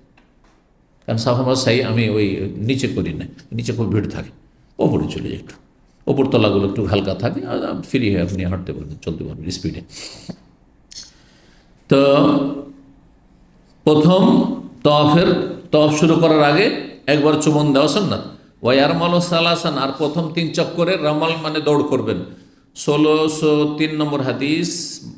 Speaker 1: কারণ সাফা মারার সাই আমি ওই নিচে করি না, নিচে খুব ভিড় থাকে, ওপরে চলে যাই, একটু ওপর তলাগুলো একটু হালকা থাকে, আর ফ্রি হয়ে আপনি হাঁটতে পারবেন, চলতে পারবেন স্পিডে। তো প্রথম তওয়াফ শুরু করার আগে একবার চুমন দেওয়া সুন্নাত। ওয়ারমাল সালাসান, আর প্রথম 3 চক্করে রামাল মানে দৌড় করবেন। 1603 নম্বর হাদিস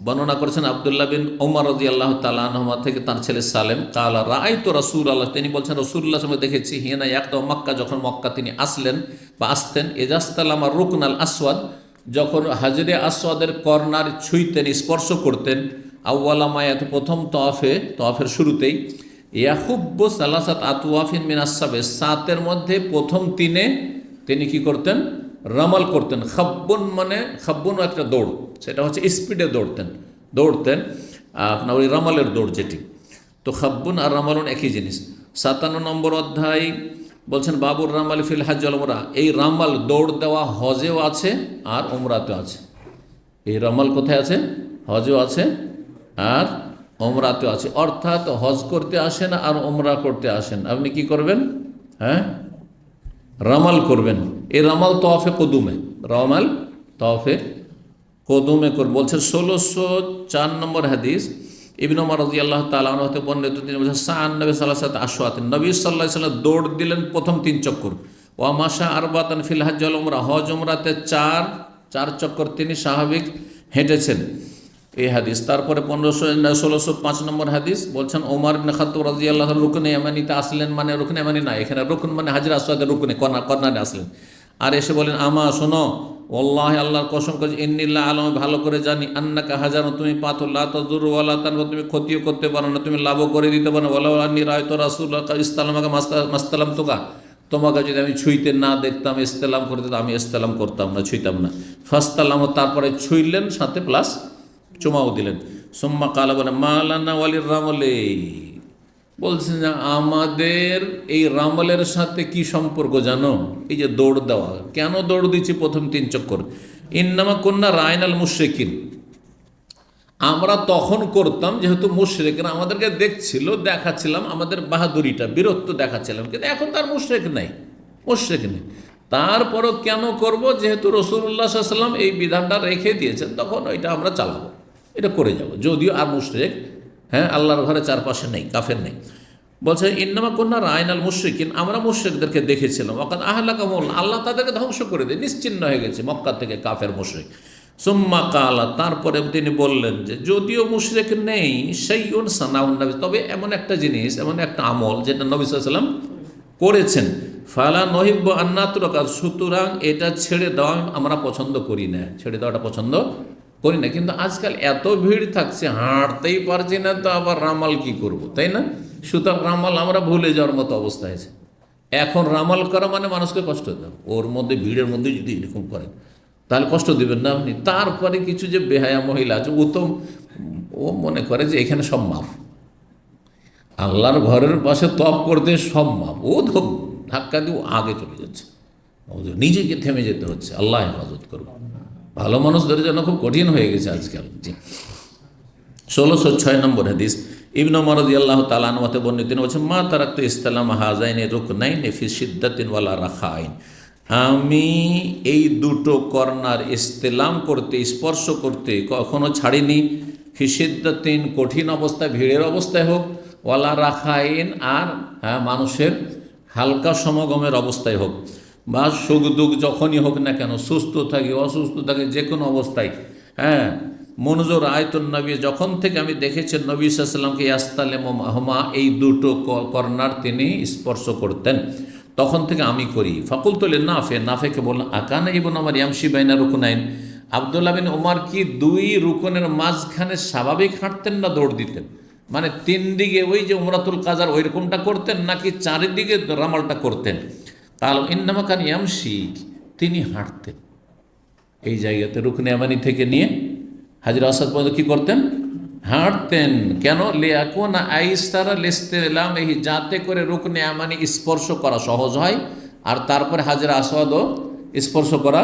Speaker 1: বর্ণনা করেছেন আব্দুল্লাহ বিন ওমর রাদিয়াল্লাহু তাআলা আনহুমা থেকে, তার ছেলে সালেম কালা রাআইতু রাসূলুল্লাহ, তিনি বলছেন রাসূলুল্লাহ সাল্লাল্লাহু আলাইহি ওয়াসাল্লাম দেখেছি হিনা ইয়াকদাউ মক্কা, যখন মক্কা তিনি আসলেন বা আসতেন, ইজাস্তালামা রুকনাল আসওয়াদ, যখন হাজরে আসওয়াদের কর্নার ছুঁইতেন, স্পর্শ করতেন, আউয়ালা মায়াত, প্রথম তওয়াফের শুরুতেই, ইয়াহুব্বু সালাসাত আতওয়াফিন মিন আসসাবে, 7-এর মধ্যে প্রথম 3-এ তিনি কি করতেন? রামাল করতেন। খাব্বুন মানে খাব্বুন একটা দৌড়, সেটা হচ্ছে স্পিডে দৌড়তেন আপনার ওই রামালের দৌড় যেটি। তো খাব্বুন আর রামালুন একই জিনিস। 57 নম্বর অধ্যায় বলছেন বাবুর রামাল ফিল হাজ ওয়াল উমরা, এই রামাল দৌড় দেওয়া হজেও আছে আর উমরাতেও আছে। এই রামাল কোথায় আছে? হজেও আছে আর ওমরাতেও আছে। অর্থাৎ হজ করতে আসেন আর ওমরা করতে আসেন, আপনি কি করবেন? হ্যাঁ, রামাল করবেন। এই রামাল তওয়াফে কদুমে, রামাল তওয়াফে কদুমে করবেন। বলছে 1604 নম্বর হাদিস ইবনে ওমর রাদিয়াল্লাহু তাআলা আনহু হতে বর্ণিত, তিনি বলেছেন সাআন নবী সাল্লাল্লাহু আলাইহি ওয়াসাল্লাম আশওয়াত, নবী সাল্লাল্লাহু আলাইহি ওয়াসাল্লাম দৌড় দিলেন প্রথম 3 চক্কর। ওয়া মাশা আরবাতান ফিল হজ ওয়াল উমরা, হজ উমরাতে 4 চক্কর তিনি স্বাভাবিক হেঁটেছেন। এই হাদিস। তারপরে 1605 নম্বর হাদিস বলছেন ওমর ইবনে খাত্তাব রাদিয়াল্লাহু আনহু রুকনে ইয়ামানিতে আসলেন, মানে রুকনে ইয়ামানি না, এখানে রুকন মানে হাজরে আসওয়াদের রুকনে কর্নারে আসলেন, আর এসে বলেন আমা শোনো, ওয়াল্লাহি আল্লাহর কসম করে, ইন্নিল্লা আলম, ভালো করে জানি, আন্নাকা হাজার, তুমি পাথর, লা তাজুরু ওয়ালা তানফা, তুমি ক্ষতিও করতে পারো না, তুমি লাভও করে দিতে পারো না। ওয়ালা আন্নী রাআইতু রাসূলুল্লাহ ইসতালামাকা মাস্তালাম তোকা, তোমাকে যদি আমি ছুঁইতে না দেখতাম, ইস্তেলাম করতে, আমি ইস্তেলাম করতাম না, ছুঁইতাম না। ফাস্তালাম, তারপরে ছুঁইলেন, সাথে প্লাস চুমাও দিলেন। সুম্মা কালা, বলে মালানা ওয়ালির রামলে, বলছেন যে আমাদের এই রামলের সাথে কি সম্পর্ক জানো? এই যে দৌড় দেওয়া, কেন দৌড় দিচ্ছি প্রথম 3 চক্কর? ইন্নামা কুন্না রায়নাল মুশরিকিন, আমরা তখন করতাম যেহেতু মুশরিকরা আমাদেরকে দেখছিল, দেখাচ্ছিলাম আমাদের বাহাদুরিটা, বীরত্ব দেখাচ্ছিলাম, কিন্তু এখন তার মুশরিক নেই। তারপরও কেন করব? যেহেতু রাসূলুল্লাহ সাল্লাল্লাহু আলাইহি ওয়াসাল্লাম এই বিধানটা রেখে দিয়েছেন, তখন ওইটা আমরা চালাবো, এটা করে যাব, যদিও আর মুশরিক হ্যাঁ, আল্লাহর ঘরের চারপাশে নেই, কাফের নেই। বলছে ইন্নামা কন্যা রায়নাল মুশরিকিন, আমরা মুশরিকদেরকে দেখেছিলাম, ওয়াকাদ আহলাকাহুম, আল্লাহ তাদেরকে ধ্বংস করে দিয়ে নিশ্চিহ্ন হয়ে গেছে মক্কা থেকে কাফের মুশরিক। সুম্মা কালা, তারপরে তিনি বললেন যে যদিও মুশরিক নেই, শাইউন সানাউন নবী, তবে এমন একটা জিনিস, এমন একটা আমল যেটা নবী সাল্লাল্লাহু আলাইহি ওয়াসাল্লাম করেছেন, ফালা নহিব্বু আন নাতরুকা, সুতরাং এটা ছেড়ে দেওয়া আমরা পছন্দ করি না, ছেড়ে দেওয়াটা পছন্দ করি না। কিন্তু আজকাল এত ভিড় থাকছে, হাঁটতেই পারছি না, তো আবার রামাল কি করব, তাই না? সুতরাং রামাল আমরা ভুলে যাওয়ার মতো অবস্থা হয়েছে। এখন রামাল করা মানে মানুষকে কষ্ট দেয়, ওর মধ্যে ভিড়ের মধ্যে যদি এরকম করেন তাহলে কষ্ট দিবেন না আপনি। তারপরে কিছু যে বেহায়া মহিলা আছে, ও মনে করে যে এখানে সব মাফ, আল্লাহর ঘরের পাশে তপ করতে সব মাপ, ও ধাক্কা দিয়ে আগে চলে যাচ্ছে, নিজেকে থেমে যেতে হচ্ছে। আল্লাহ হেফাজত করবে। ভালো মানুষদের জন্য খুব কঠিন হয়ে গেছে আজকাল। জি, 1606 নম্বর হাদিস, ইবনে ওমর রাদিয়াল্লাহু তাআলা আনহু হতে বর্ণিত, তিনি বলেছেন মা তারাকতু ইসলাম হাযাইনি রুকনাইনি ফি শিদ্দাতিন ওয়ালা রাখাইন, আমি এই দুটো কর্নার ইস্তেলাম করতে, স্পর্শ করতে কখনো ছাড়িনি, ফি শিদ্দাতিন, কঠিন অবস্থায়, ভিড়ের অবস্থায় হোক, ওয়ালা রাখাইন, আর মানুষের হালকা সমাগমের অবস্থায় হোক, বা সুখ দুঃখ যখনই হোক না কেন, সুস্থ থাকি অসুস্থ থাকি, যে কোনো অবস্থায়, হ্যাঁ, মনজুর আয়তুন নবী, যখন থেকে আমি দেখেছি নবী সাল্লাল্লাহু আলাইহি ওয়াসাল্লামকে ইয়াস্তালেমু মাহুমা, এই দুটো কর্নার তিনি স্পর্শ করতেন, তখন থেকে আমি করি। ফাকুলতু লিনাফে, নাফেকে বললাম আকানা ইবনে ওমর ইয়ামশি বাইনা রুকুনাইন, আব্দুল্লাহ বিন ওমর কি দুই রুকনের মাঝখানে স্বাভাবিক হাঁটতেন না দৌড় দিতেন? মানে তিন দিকে ওই যে উমরাতুল কাজার ওই রকমটা করতেন, নাকি চারিদিকে রামালটা করতেন? কাল ইন্নামা কান ইয়ামশি, তিনি হাঁটতেন এই জায়গাতে, রুকনে ইয়ামানি থেকে নিয়ে হাজরা আসাদ পর্যন্ত কী করতেন? হাঁটতেন। কেন? লিয়াকুনা আইসারা লিস্তিলাম, এই যাতে করে রুকনে ইয়ামানি স্পর্শ করা সহজ হয়, আর তারপরে হাজরা আসওয়াদও স্পর্শ করা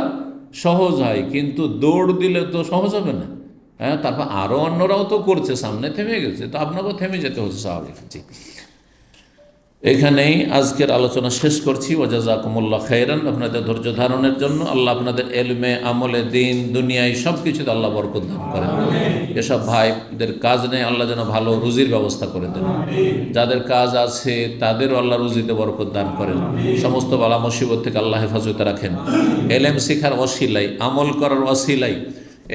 Speaker 1: সহজ হয়। কিন্তু দৌড় দিলে তো সহজ হবে না, হ্যাঁ, তারপর আরও অন্যরাও তো করছে, সামনে থেমে গেছে, তো আপনাকেও থেমে যেতে হচ্ছে স্বাভাবিক। এখানেই আজকের আলোচনা শেষ করছি। ওয়াজাজাকুমুল্লাহ খাইরান, আপনাদের ধৈর্য ধারণের জন্য। আল্লাহ আপনাদের এলমে, আমলে, দিন, দুনিয়ায় সব কিছুতে আল্লাহ বরকত দান করেন। এসব ভাইদের কাজ নেই, আল্লাহ যেন ভালো রুজির ব্যবস্থা করে দেন। যাদের কাজ আছে তাদেরও আল্লাহ রুজিতে বরকত দান করেন। সমস্ত বালা মুসিবত থেকে আল্লাহ হেফাজতে রাখেন। এলেম শিখার ওসিলাই, আমল করার ওসিলাই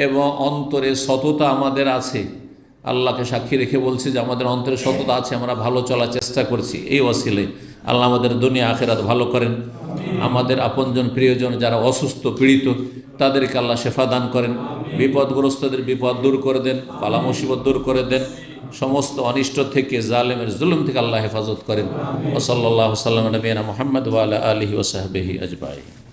Speaker 1: এবং অন্তরে সততা আমাদের আছে, আল্লাহকে সাক্ষী রেখে বলছি যে আমাদের অন্তরে সততা আছে, আমরা ভালো চলার চেষ্টা করছি, এই ওয়াসিলে আল্লাহ আমাদের দুনিয়া আখিরাত ভালো করেন। আমাদের আপনজন প্রিয়জন যারা অসুস্থ পীড়িত তাদেরকে আল্লাহ শেফা দান করেন। বিপদগ্রস্তদের বিপদ দূর করে দেন, বালা মুসিবত দূর করে দেন। সমস্ত অনিষ্ট থেকে, জালেমের জুলুম থেকে আল্লাহ হেফাজত করেন। ওয়া সাল্লাল্লাহু সাল্লাম আলা নবিয়িনা মুহাম্মদ ওয়া আলা আলিহি ওয়া সাহবিহি আজমাইন।